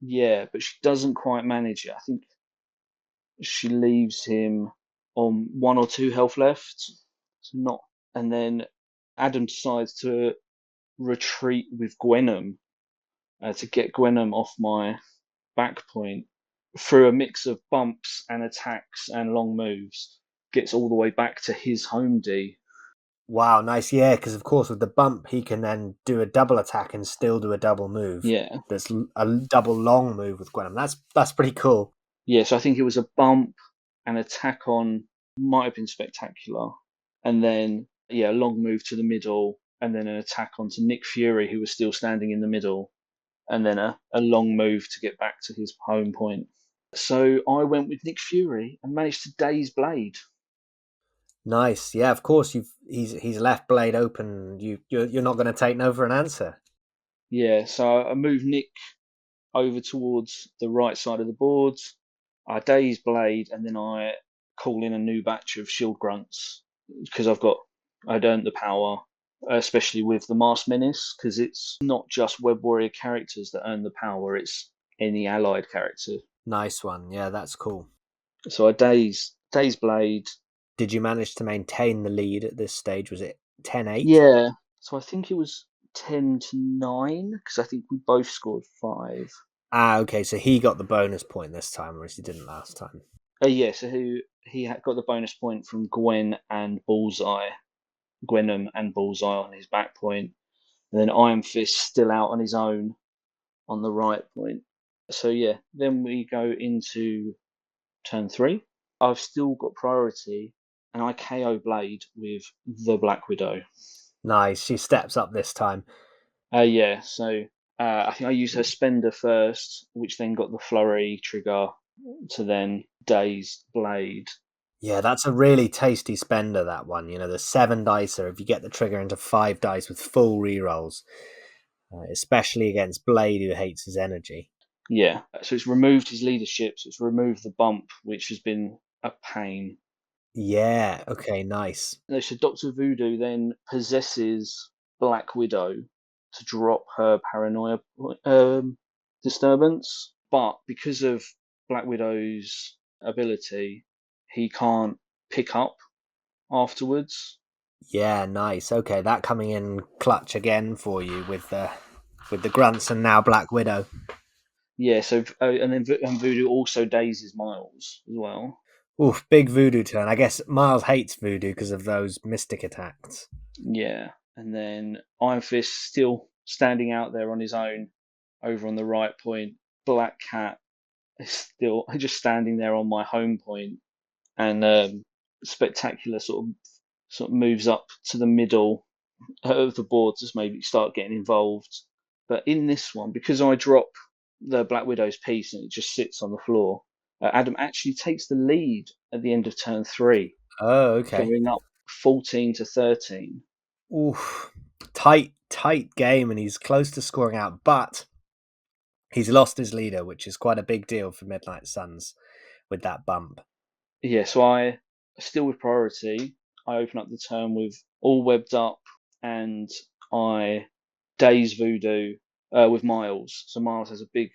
Yeah, but she doesn't quite manage it. I think she leaves him on 1 or 2 health left. So not, and then Adam decides to retreat with Gwenham to get Gwenham off my back point through a mix of bumps and attacks and long moves. Gets all the way back to his home D. Wow, nice. Yeah, because of course with the bump he can then do a double attack and still do a double move. Yeah. That's a double long move with Gwenham. That's pretty cool. Yeah, so I think it was a bump, an attack on, might have been Spectacular, and then, a long move to the middle, and then an attack onto Nick Fury, who was still standing in the middle, and then a long move to get back to his home point. So I went with Nick Fury and managed to daze Blade. Nice. Yeah, of course he's left Blade open. You're not going to take no for an answer. Yeah, so I moved Nick over towards the right side of the board. I daze Blade, and then I call in a new batch of shield grunts because I'd earned the power, especially with the Masked Menace, because it's not just Web Warrior characters that earn the power; it's any allied character. Nice one. Yeah, that's cool. So I daze Blade. Did you manage to maintain the lead at this stage? Was it 10-8? Yeah. So I think it was 10-9 because I think we both scored 5. Ah, okay. So he got the bonus point this time, whereas he didn't last time. Yeah. So he got the bonus point from Gwenham and Bullseye on his back point, and then Iron Fist still out on his own on the right point. So yeah, then we go into turn 3. I've still got priority, and I KO Blade with the Black Widow. Nice. She steps up this time. Yeah. So I think I used her Spender first, which then got the Flurry trigger to then daze Blade. Yeah, that's a really tasty spender, that one. You know, the 7 dicer, if you get the trigger into 5 dice with full rerolls, especially against Blade, who hates his energy. Yeah, so it's removed his leadership, so it's removed the bump, which has been a pain. Yeah, okay, nice. So Dr. Voodoo then possesses Black Widow to drop her paranoia disturbance, but because of Black Widow's ability, he can't pick up afterwards. Yeah, nice. Okay, that coming in clutch again for you with the grunts and now Black Widow. Yeah, so and then Voodoo also dazes Miles as well. Oof, big Voodoo turn. I guess Miles hates Voodoo because of those mystic attacks. Yeah, and then Iron Fist still standing out there on his own over on the right point. Black Cat is still just standing there on my home point, and Spectacular sort of moves up to the middle of the board to maybe start getting involved. But in this one, because I drop the Black Widow's piece and it just sits on the floor, Adam actually takes the lead at the end of turn 3, Oh, okay. going up 14-13. Oof. Tight game, and he's close to scoring out, but he's lost his leader, which is quite a big deal for Midnight Suns with that bump. Yeah, so I, still with priority, I open up the turn with all webbed up, and I daze Voodoo with Miles. So Miles has a big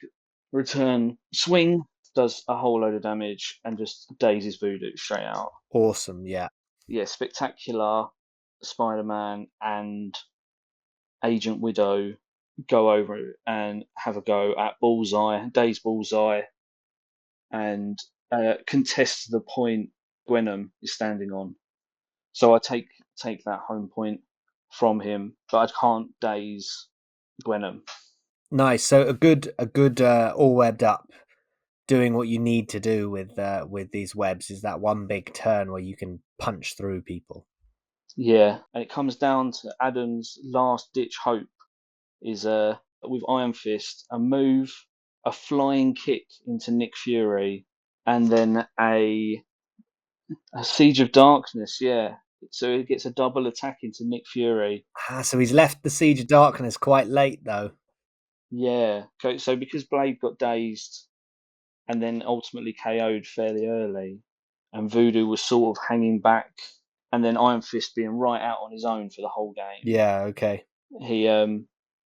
return swing, does a whole load of damage, and just dazes Voodoo straight out. Awesome, yeah. Yeah, Spectacular, Spider-Man, and Agent Widow go over and have a go at Bullseye, daze Bullseye, and contest the point Gwenham is standing on. So I take that home point from him, but I can't daze Gwenham. Nice. So a good all webbed up, doing what you need to do with these webs is that one big turn where you can punch through people. Yeah, and it comes down to Adam's last ditch hope is with Iron Fist, a move, a flying kick into Nick Fury, and then a Siege of Darkness. Yeah, so he gets a double attack into Nick Fury. So he's left the Siege of Darkness quite late, though. Yeah, so because Blade got dazed and then ultimately KO'd fairly early, and Voodoo was sort of hanging back, and then Iron Fist being right out on his own for the whole game. Yeah, okay. He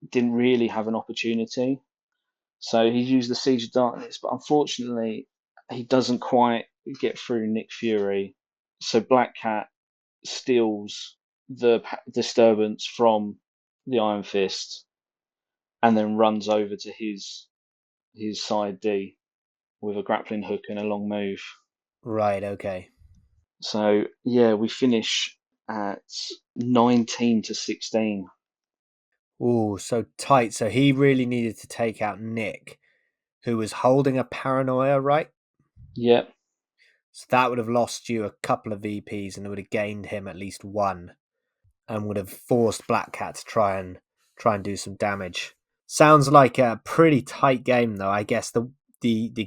didn't really have an opportunity. So he used the Siege of Darkness, but unfortunately, he doesn't quite get through Nick Fury. So Black Cat steals the disturbance from the Iron Fist and then runs over to his side D with a grappling hook and a long move. Right, okay. So yeah, we finish at 19-16. Ooh, so tight. So he really needed to take out Nick, who was holding a paranoia, right? Yep. So that would have lost you a couple of VPs and it would have gained him at least one, and would have forced Black Cat to try and do some damage. Sounds like a pretty tight game, though. I guess the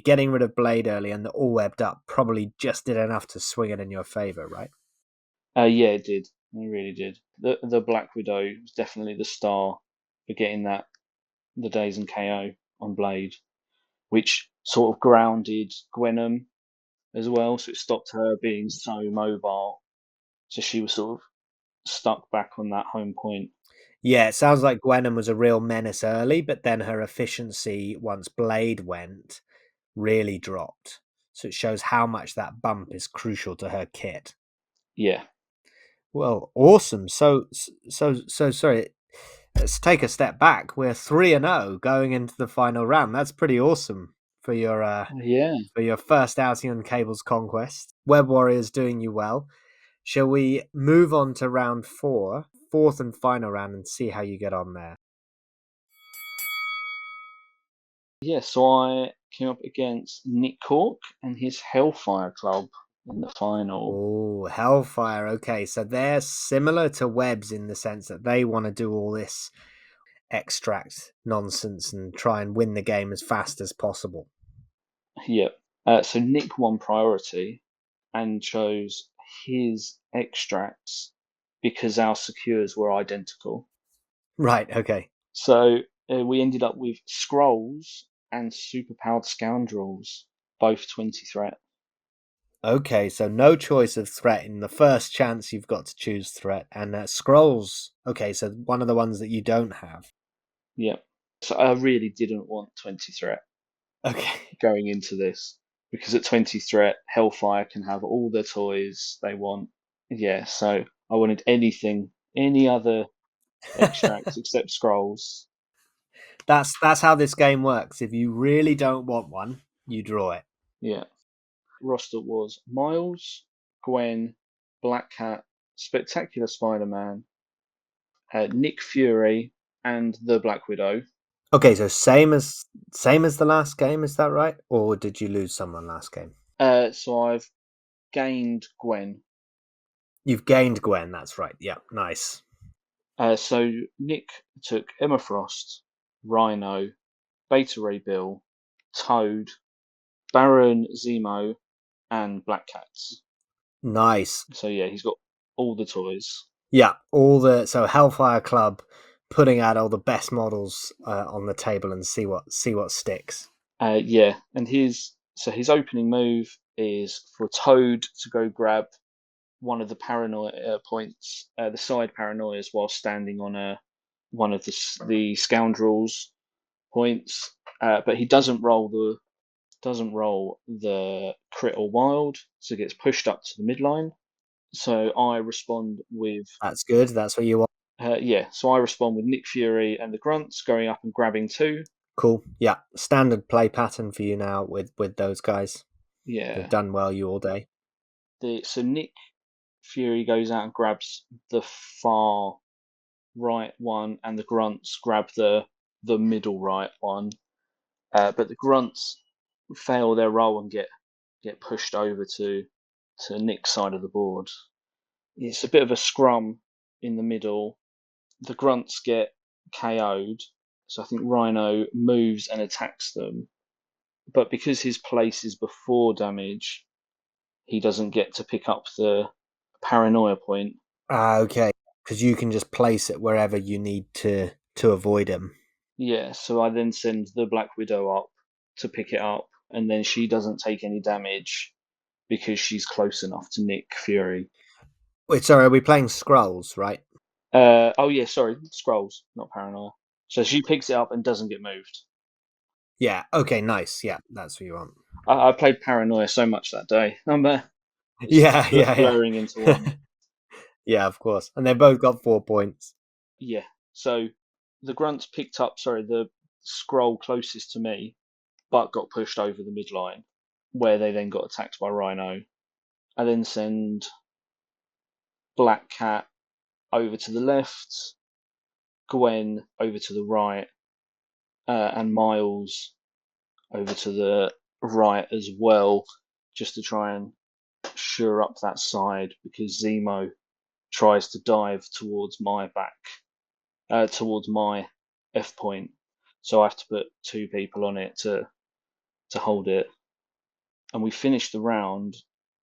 getting rid of Blade early and the all webbed up probably just did enough to swing it in your favor, right? Yeah, it did. It really did. The Black Widow was definitely the star for getting the daze and KO on Blade, which sort of grounded Gwenham as well, so it stopped her being so mobile. So she was sort of stuck back on that home point. Yeah, it sounds like Gwenham was a real menace early, but then her efficiency once Blade went really dropped. So it shows how much that bump is crucial to her kit. Yeah. Well, awesome. So sorry. Let's take a step back. We're 3-0 going into the final round. That's pretty awesome for your Yeah. for your first outing on Cable's Conquest. Web Warriors doing you well. Shall we move on to round 4, fourth and final round, and see how you get on there? Yeah, so I came up against Nick Cork and his Hellfire Club in the final. Oh, Hellfire. Okay, so they're similar to Webs in the sense that they want to do all this extract nonsense and try and win the game as fast as possible. Yep. So Nick won priority and chose his extracts because our secures were identical. Right, okay. So we ended up with Scrolls and Superpowered Scoundrels, both 20 threat. Okay, so no choice of threat. In the first chance, you've got to choose threat. And Scrolls, okay, so one of the ones that you don't have. Yep. So I really didn't want 20 threat Okay. going into this because at 20 threat, Hellfire can have all the toys they want. Yeah, so I wanted any other extracts except Scrolls. That's how this game works. If you really don't want one, you draw it. Yeah. Roster was Miles, Gwen, Black Cat, Spectacular Spider-Man, Nick Fury, and the Black Widow. Okay, so same as the last game, is that right? Or did you lose someone last game? So I've gained Gwen. You've gained Gwen, that's right. Yeah, nice. So Nick took Emma Frost, Rhino, Beta Ray Bill, Toad, Baron, Zemo, and Black Cats. Nice. So yeah, he's got all the toys. Yeah, so Hellfire Club putting out all the best models on the table and see what sticks. Yeah, and his opening move is for Toad to go grab one of the paranoia points, the side paranoias, while standing on one of the scoundrels points. But he doesn't roll the crit or wild, so it gets pushed up to the midline. So I respond with That's good. That's what you want. so I respond with Nick Fury and the Grunts going up and grabbing 2. Cool. Yeah, standard play pattern for you now with those guys. Yeah, They've done well you all day. So Nick Fury goes out and grabs the far right one, and the Grunts grab the middle right one. But the Grunts fail their roll and get pushed over to Nick's side of the board. It's a bit of a scrum in the middle. The Grunts get KO'd, so I think Rhino moves and attacks them. But because his place is before damage, he doesn't get to pick up the paranoia point. Okay, because you can just place it wherever you need to avoid him. Yeah, so I then send the Black Widow up to pick it up, and then she doesn't take any damage because she's close enough to Nick Fury. Wait, sorry, are we playing Skrulls, right? Oh yeah, sorry, Skrulls, not Paranoia. So she picks it up and doesn't get moved. Yeah, okay, nice. Yeah, that's what you want. I played Paranoia so much that day. I'm blurring into one. Yeah, of course. And they both got 4 points. Yeah, so the Grunts picked up, the Skrull closest to me, but got pushed over the midline, where they then got attacked by Rhino. I then send Black Cat over to the left, Gwen over to the right, and Miles over to the right as well, just to try and shore up that side, because Zemo tries to dive towards my back, towards my F point. So I have to put 2 people on it to hold it. And we finished the round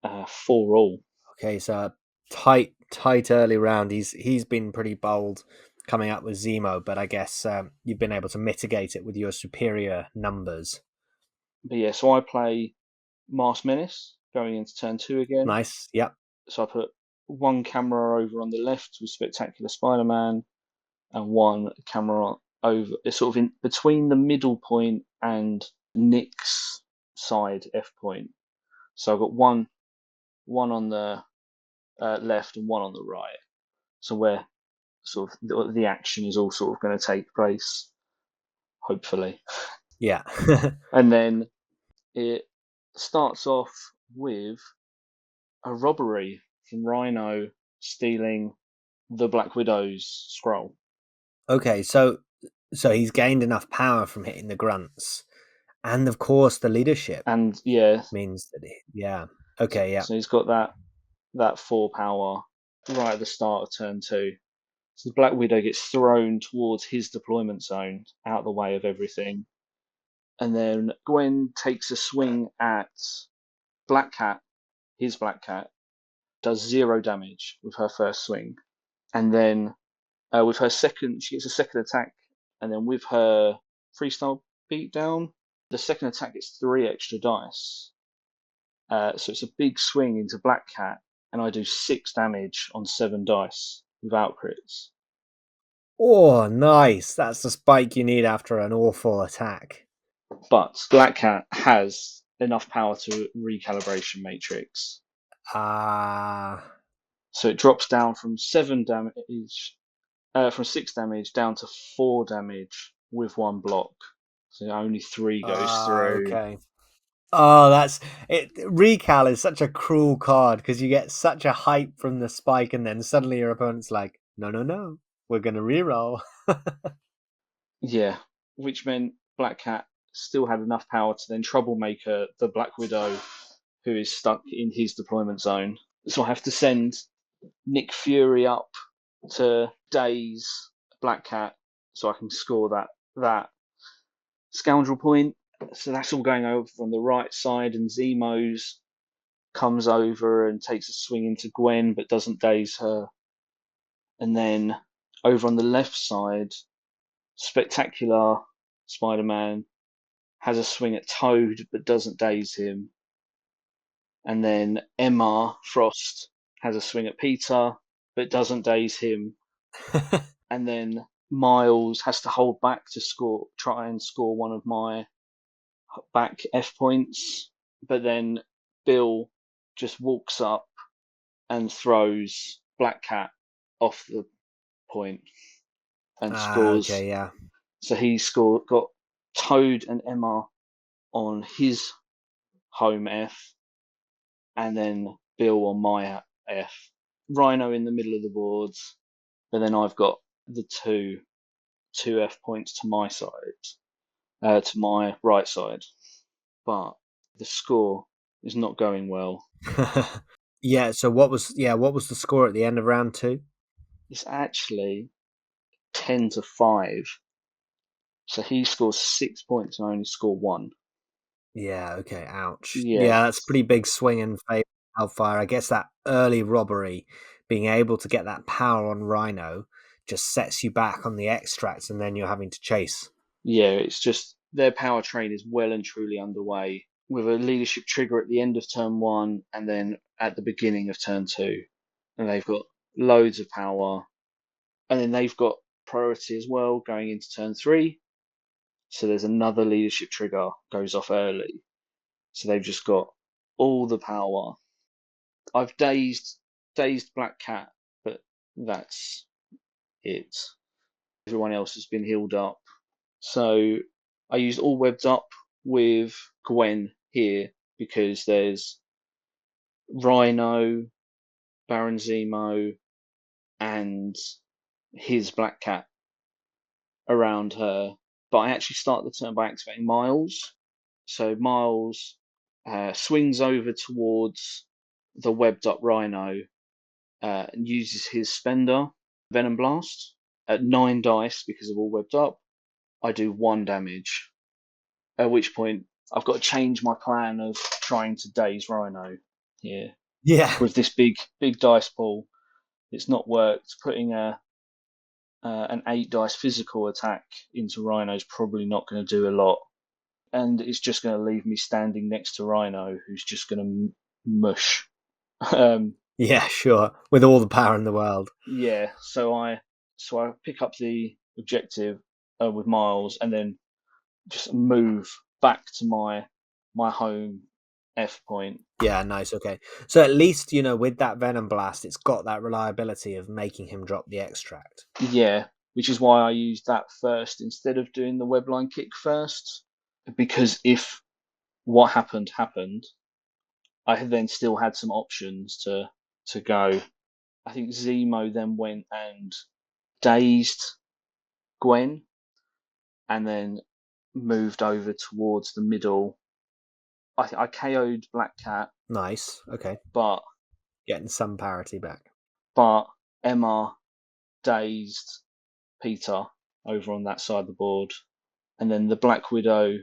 4-all. Okay, so tight early round. He's been pretty bold coming up with Zemo, but I guess you've been able to mitigate it with your superior numbers. But yeah, so I play Masked Menace going into turn 2 again. Nice, yep. So I put 1 camera over on the left with Spectacular Spider-Man, and 1 camera over, it's sort of in between the middle point and Nick's side F point. So I've got one on the left and 1 on the right. So where sort of the action is all sort of going to take place, hopefully. Yeah. And then it starts off with a robbery from Rhino stealing the Black Widow's scroll. Okay, so he's gained enough power from hitting the Grunts, and of course the leadership. And yeah, means that okay, yeah. So he's got that 4 power right at the start of turn 2. So the Black Widow gets thrown towards his deployment zone, out of the way of everything. And then Gwen takes a swing at Black Cat. His Black Cat does 0 damage with her first swing. And then with her second, she gets a second attack. And then with her freestyle beatdown, the second attack gets 3 extra dice. So it's a big swing into Black Cat, and I do 6 damage on 7 dice without crits. Oh, nice. That's the spike you need after an awful attack. But Black Cat has enough power to recalibration matrix. So it drops down from 7 damage, from 6 damage down to 4 damage with 1 block. So only 3 goes through. Okay. Oh, that's it. Recal is such a cruel card because you get such a hype from the spike, and then suddenly your opponent's like, "No, we're gonna reroll." Yeah, which meant Black Cat still had enough power to then troublemaker the Black Widow, who is stuck in his deployment zone. So I have to send Nick Fury up to daze Black Cat so I can score that scoundrel point. So that's all going over on the right side, and Zemos comes over and takes a swing into Gwen, but doesn't daze her. And then over on the left side, Spectacular Spider-Man has a swing at Toad, but doesn't daze him. And then Emma Frost has a swing at Peter, but doesn't daze him. And then Miles has to hold back to try and score one of my back F points. But then Bill just walks up and throws Black Cat off the point and scores. Okay, yeah. So he got Toad and Emma on his home F, and then Bill on my F. Rhino in the middle of the boards, but then I've got the two F points to my side, to my right side. But the score is not going well. Yeah, so what was the score at the end of round 2? It's actually 10-5. So he scores 6 points and I only score 1. Yeah, okay, ouch. Yeah. Yeah, that's a pretty big swing in favour of Hellfire. I guess that early robbery, being able to get that power on Rhino, just sets you back on the extracts, and then you're having to chase. Yeah, it's just their power train is well and truly underway, with a leadership trigger at the end of turn 1 and then at the beginning of turn 2. And they've got loads of power. And then they've got priority as well going into turn 3. So there's another leadership trigger goes off early. So they've just got all the power. I've dazed Black Cat, but that's it. Everyone else has been healed up. So I used all webbed up with Gwen here because there's Rhino, Baron Zemo, and his Black Cat around her. But I actually start the turn by activating Miles. So Miles swings over towards the webbed up Rhino and uses his spender, Venom Blast, at 9 dice because of all webbed up. I do 1 damage. At which point I've got to change my plan of trying to daze Rhino here. Yeah. With this big dice pool, it's not worked. Putting an 8 dice physical attack into Rhino is probably not going to do a lot. And it's just going to leave me standing next to Rhino, who's just going to mush. Yeah, sure. With all the power in the world. Yeah, so I pick up the objective with Miles, and then just move back to my home F point. Yeah, nice. Okay, so at least with that Venom Blast, it's got that reliability of making him drop the extract. Yeah, which is why I used that first instead of doing the webline kick first, because if what happened, I had then still had some options to go. I think Zemo then went and dazed Gwen, and then moved over towards the middle. I KO'd Black Cat. Nice. Okay. But getting some parity back. But Emma dazed Peter over on that side of the board, and then the Black Widow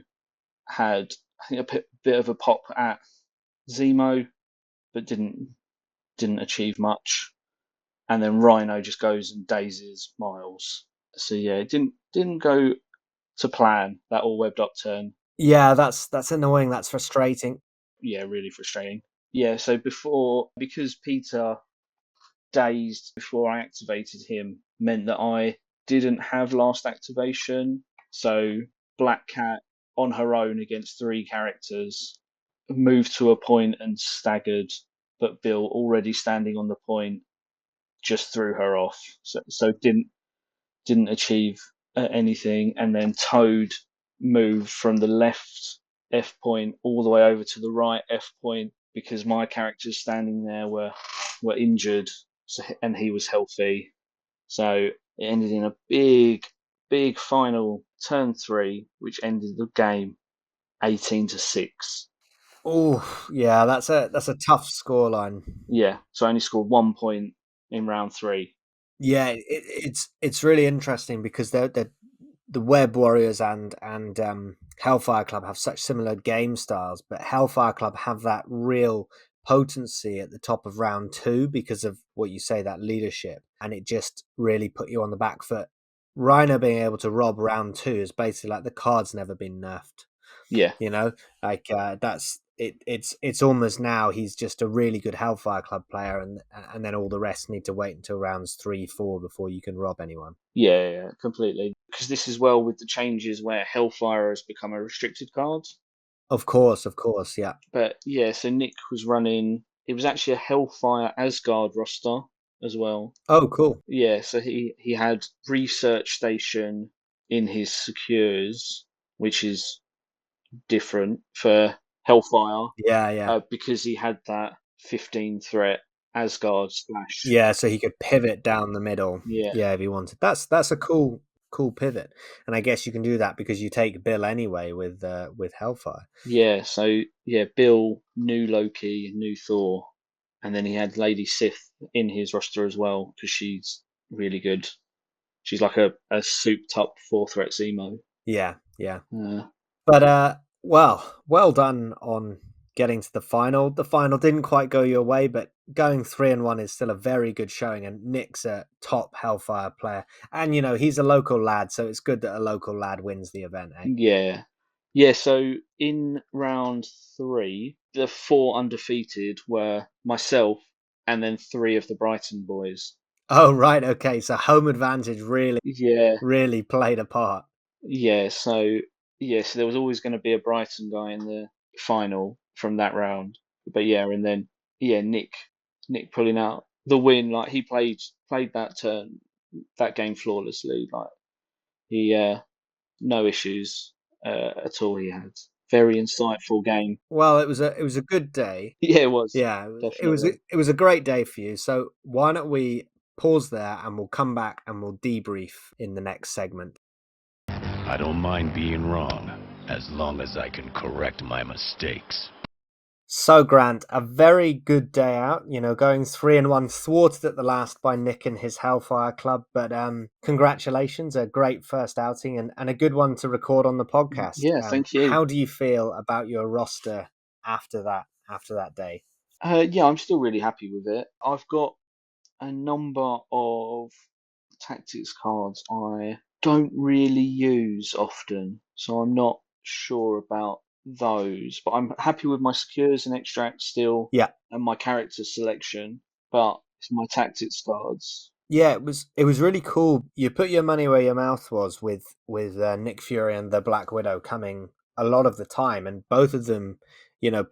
had, I think, a bit of a pop at Zemo, but didn't achieve much. And then Rhino just goes and dazes Miles. So yeah, it didn't go to plan, that all webbed up turn. Yeah, that's annoying. That's frustrating. Yeah, really frustrating. Yeah, so because Peter dazed before I activated him meant that I didn't have last activation. So Black Cat on her own against 3 characters moved to a point and staggered, but Bill, already standing on the point, just threw her off. So didn't achieve anything. And then Toad moved from the left F point all the way over to the right F point because my characters standing there were injured, and he was healthy. So it ended in a big final turn 3, which ended the game 18-6. Oh, yeah, that's a tough scoreline. Yeah, so I only scored 1 point in round 3. Yeah, it's really interesting because the Web Warriors and Hellfire Club have such similar game styles, but Hellfire Club have that real potency at the top of round 2 because of what you say, that leadership, and it just really put you on the back foot. Rhino being able to rob round 2 is basically like the card's never been nerfed. Yeah. You know, like that's it. It's almost now he's just a really good Hellfire Club player, and then all the rest need to wait until rounds 3, 4 before you can rob anyone. Yeah, completely. Because this is well with the changes where Hellfire has become a restricted card. Of course, yeah. But yeah, so Nick was running. It was actually a Hellfire Asgard roster as well. Oh, cool. Yeah, so he had Research Station in his secures, which is different for Hellfire. Yeah. Because he had that 15 threat Asgard splash. Yeah, so he could pivot down the middle. Yeah, if he wanted. That's a cool pivot, and I guess you can do that because you take Bill anyway with Hellfire. Yeah, so yeah, Bill, new Loki, new Thor, and then he had Lady Sif in his roster as well because she's really good. She's like a souped up 4-threat Zemo. Yeah. Uh, But well done on getting to the final. The final didn't quite go your way, but going 3-1 is still a very good showing. And Nick's a top Hellfire player, and he's a local lad, so it's good that a local lad wins the event. Eh? Yeah. So in round 3, the 4 undefeated were myself and then 3 of the Brighton boys. Oh right, okay. So home advantage really played a part. Yeah. So there was always going to be a Brighton guy in the final from that round. But yeah, and then Nick pulling out the win. Like he played that game flawlessly. Like he no issues at all. He had very insightful game. Well, it was a good day. Yeah, it was. Yeah, Definitely. it was a great day for you. So why don't we pause there and we'll come back and we'll debrief in the next segment. I don't mind being wrong, as long as I can correct my mistakes. So Grant, a very good day out, going 3-1, thwarted at the last by Nick and his Hellfire Club, but congratulations, a great first outing and a good one to record on the podcast. Yeah, thank you. How do you feel about your roster after that day? Yeah, I'm still really happy with it. I've got a number of tactics cards I don't really use often, so I'm not sure about those. But I'm happy with my secures and extracts still, and my character selection. But it's my tactics cards. Yeah, it was really cool. You put your money where your mouth was with Nick Fury and the Black Widow coming a lot of the time, and both of them,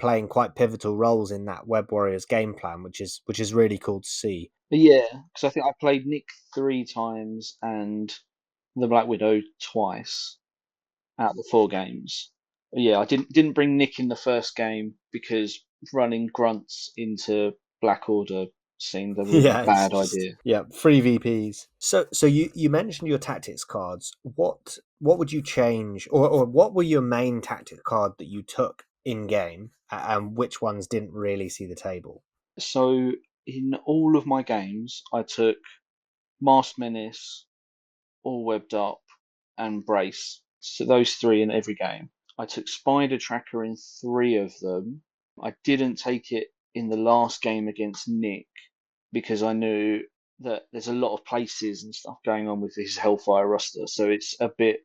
playing quite pivotal roles in that Web Warriors game plan, which is really cool to see. Yeah, because I think I played Nick 3 times and the Black Widow twice out of the 4 games. Yeah, I didn't bring Nick in the first game because running grunts into Black Order seemed a really bad idea. Yeah, free VPs. So you mentioned your tactics cards. What would you change, or what were your main tactic card that you took in game, and which ones didn't really see the table? So in all of my games, I took Masked Menace, All Webbed Up, and Brace. So those 3 in every game. I took Spider Tracker in 3 of them. I didn't take it in the last game against Nick because I knew that there's a lot of places and stuff going on with his Hellfire roster, so it's a bit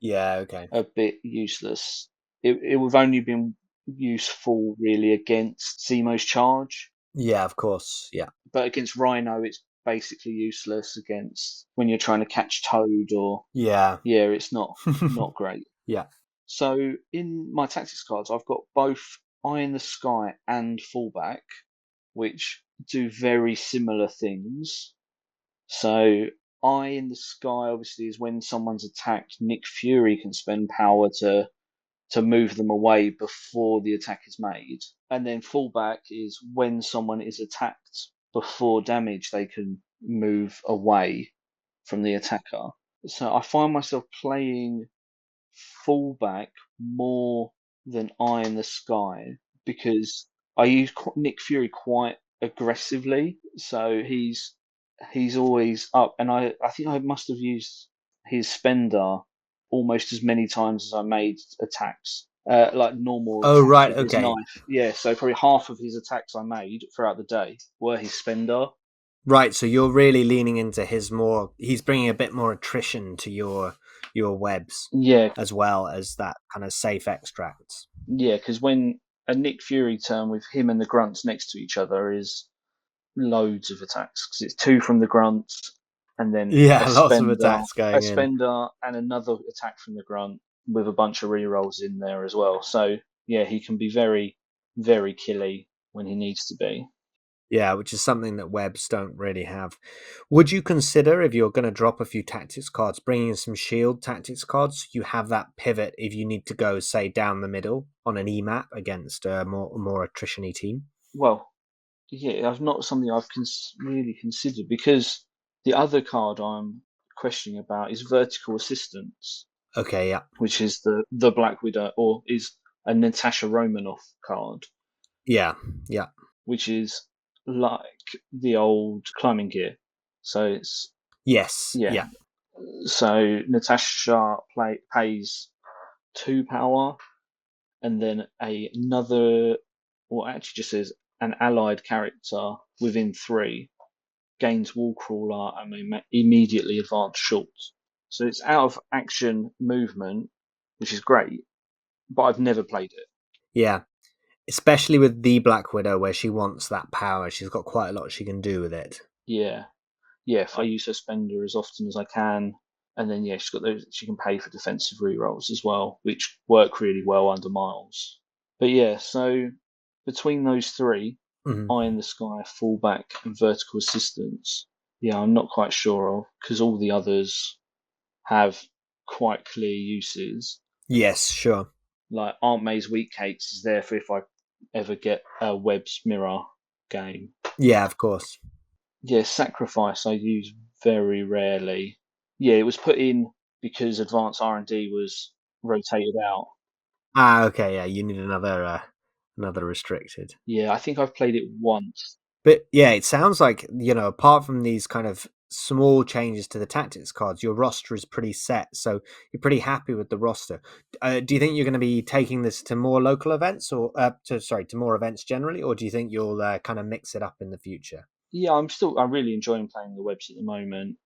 useless. It would have only been useful really against Zemo's charge. Yeah, of course. Yeah, but against Rhino, it's basically useless against when you're trying to catch Toad or it's not great. Yeah. So in my tactics cards, I've got both Eye in the Sky and Fallback, which do very similar things. So Eye in the Sky obviously is when someone's attacked, Nick Fury can spend power to move them away before the attack is made. And then Fallback is when someone is attacked before damage, they can move away from the attacker. So I find myself playing Fallback more than Eye in the Sky because I use Nick Fury quite aggressively. So he's always up, and I think I must have used his spender almost as many times as I made attacks, like normal Oh, attacks right, with his okay. knife. Yeah, so probably half of his attacks I made throughout the day were his spender. Right, so you're really leaning into he's bringing a bit more attrition to your webs Yeah, as well as that kind of safe extracts. yeah, because when a Nick Fury turn with him and the grunts next to each other is loads of attacks because it's 2 from the grunts and then Yeah, lots of attacks a going in. spender and another attack from the grunt with a bunch of rerolls in there as well. So yeah, he can be very, very killy when he needs to be. Yeah, which is something that webs don't really have. Would you consider, if you're going to drop a few tactics cards, bringing in some shield tactics cards? So you have that pivot if you need to go, say, down the middle on an E-map against a more attrition-y team? Well, yeah, that's not something I've really considered because the other card I'm questioning about is vertical assistance, Okay, yeah. which is the Black Widow, or is a Natasha Romanoff card, Yeah, yeah. which is like the old climbing gear. So it's Yes, yeah. yeah. So Natasha pays 2 power, and then another, or actually just says an allied character within 3 gains wall crawler and immediately advance short. So it's out of action movement, which is great, but I've never played it. Yeah. Especially with the Black Widow, where she wants that power. She's got quite a lot she can do with it. Yeah, yeah. If I use her spender as often as I can, and then yeah, she's got those. She can pay for defensive rerolls as well, which work really well under Miles. But yeah, so between those 3, Mhm. Eye in the Sky, Fallback, and Vertical Assistance, yeah, I'm not quite sure of because all the others have quite clear uses. Yes, sure. Like Aunt May's Wheat Cakes is there for if I ever get a Web's Mirror game. Yeah, of course. Yeah, Sacrifice I use very rarely. Yeah, it was put in because Advanced R&D was rotated out. Ah, okay, yeah. You need another restricted. Yeah, I think I've played it once. But yeah, it sounds like, apart from these kind of small changes to the tactics cards, your roster is pretty set. So you're pretty happy with the roster. Do you think you're going to be taking this to more local events or to more events generally, or do you think you'll kind of mix it up in the future? Yeah, I'm really enjoying playing the Webs at the moment.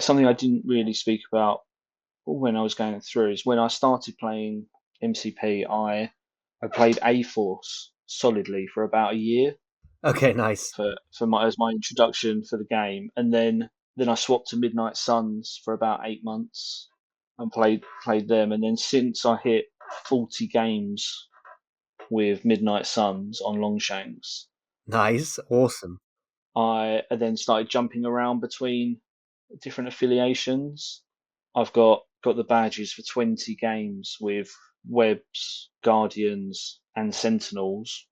Something I didn't really speak about when I was going through is when I started playing MCP, I played A Force solidly for about a year Okay, nice. for my as my introduction for the game, and then I swapped to Midnight Suns for about 8 months and played them, and then since I hit 40 games with Midnight Suns on Longshanks, Nice. Awesome. I then started jumping around between different affiliations. I've got the badges for 20 games with Webs, Guardians, and Sentinels,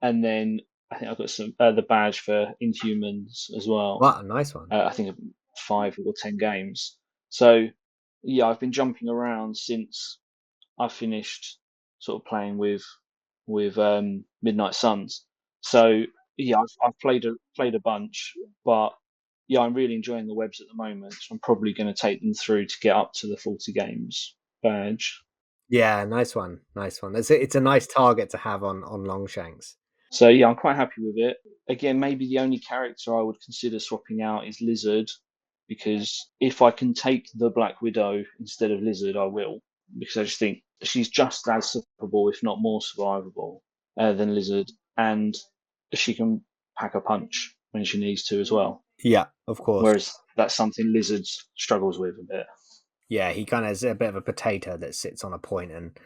and then I think I've got some the badge for Inhumans as well. What a nice one. I think 5 or 10 games. So yeah, I've been jumping around since I finished sort of playing with Midnight Suns. So yeah, I've played a bunch, but yeah, I'm really enjoying the Webs at the moment. So I'm probably going to take them through to get up to the 40 games badge. Yeah, nice one. Nice one. It's a nice target to have on Longshanks. So yeah, I'm quite happy with it. Again, maybe the only character I would consider swapping out is Lizard, because if I can take the Black Widow instead of Lizard, I will, because I just think she's just as survivable, if not more survivable, than Lizard, and she can pack a punch when she needs to as well. Yeah, of course. Whereas that's something Lizard struggles with a bit. Yeah, he kind of is a bit of a potato that sits on a point, and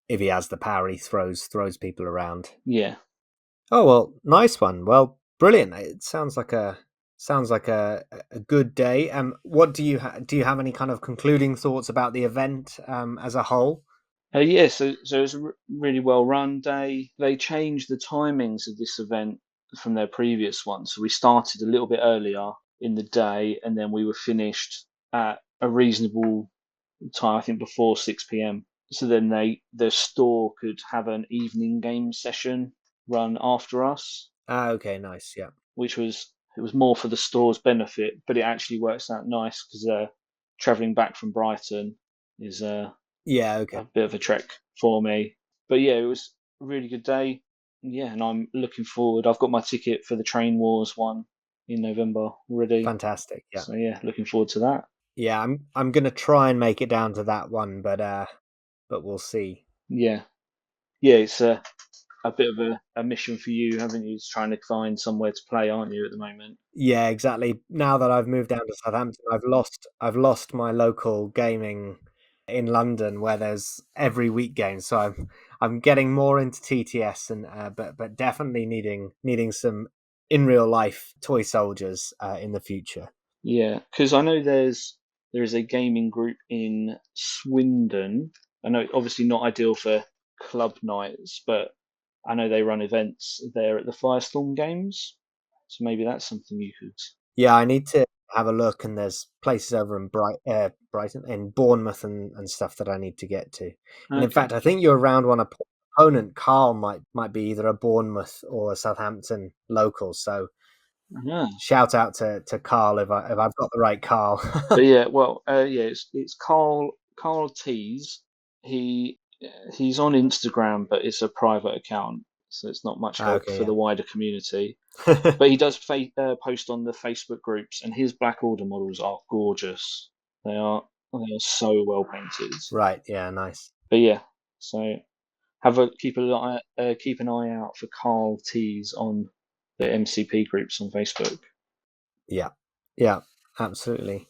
if he has the power, he throws people around. Yeah. Oh well, nice one. Well, brilliant. It sounds like a good day. What do you have any kind of concluding thoughts about the event as a whole? Yeah, so it was a really well run day. They changed the timings of this event from their previous one. So we started a little bit earlier in the day and then we were finished at a reasonable time, I think before 6 p.m. So then the store could have an evening game session run after us, Ah, okay, nice. Yeah. which it was more for the store's benefit, but it actually works out nice because they're traveling back from Brighton is Yeah, okay. a bit of a trek for me. But yeah, it was a really good day. Yeah, and I'm looking forward. I've got my ticket for the Train Wars one in November already. Fantastic. Yeah. So yeah, looking forward to that. Yeah, I'm gonna try and make it down to that one, but we'll see. Yeah, yeah, it's a bit of a mission for you, haven't you? Just trying to find somewhere to play, aren't you, at the moment? Yeah, exactly. Now that I've moved down to Southampton, I've lost my local gaming in London where there's every week games. So I'm getting more into TTS and but definitely needing some in real life toy soldiers in the future. Yeah, because I know there is a gaming group in Swindon. I know obviously not ideal for club nights, but I know they run events there at the Firestorm games. So maybe that's something you could. Yeah, I need to have a look, and there's places over in Brighton, in Bournemouth, and stuff that I need to get to. And in Okay. fact, I think you're around one opponent. Carl might be either a Bournemouth or a Southampton local. So Yeah. shout out to Carl if I've got the right Carl. But yeah, well, yeah, it's Carl Tees. He he's on Instagram, but it's a private account, so it's not much help Okay, for yeah. the wider community. But he does post on the Facebook groups, and his Black Order models are gorgeous. They are so well painted. Right, yeah, nice. But yeah, so keep an eye out for Carl Tees on the MCP groups on Facebook. Yeah, absolutely.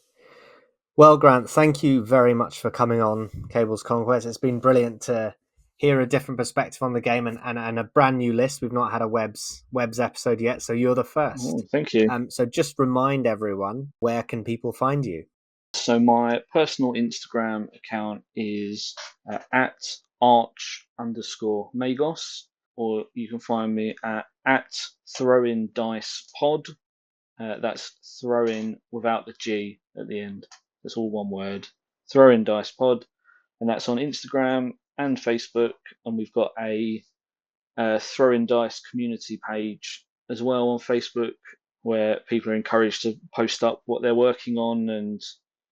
Well, Grant, thank you very much for coming on Cable's Conquest. It's been brilliant to hear a different perspective on the game and a brand new list. We've not had a Webs episode yet, so you're the first. Oh, thank you. So just remind everyone, where can people find you? So my personal Instagram account is at arch_magos, or you can find me at Throwin Dice Pod. That's throwing without the G at the end. That's all one word. Throwin Dice Pod, and that's on Instagram and Facebook. And we've got a Throwin Dice community page as well on Facebook, where people are encouraged to post up what they're working on and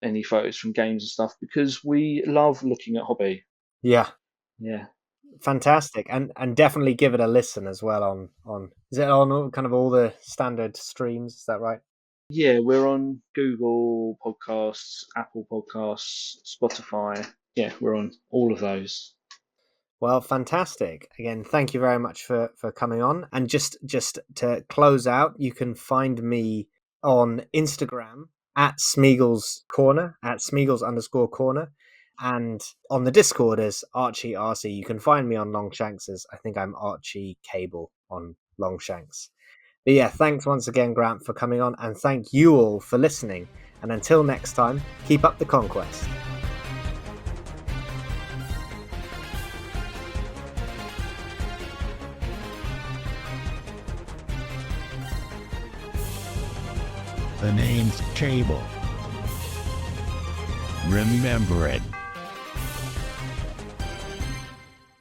any photos from games and stuff, because we love looking at hobby. Yeah, Fantastic. And definitely give it a listen as well on is it on kind of all the standard streams, is that right? Yeah, we're on Google Podcasts, Apple Podcasts, Spotify. Yeah, we're on all of those. Well, fantastic. Again, thank you very much for coming on. And just to close out, you can find me on Instagram at Smeagol's Corner, at Smeagol's_corner. And on the Discord as Archie RC. You can find me on Longshanks as I think I'm Archie Cable on Longshanks. But yeah, thanks once again, Grant, for coming on. And thank you all for listening. And until next time, keep up the conquest. The name's Cable. Remember it.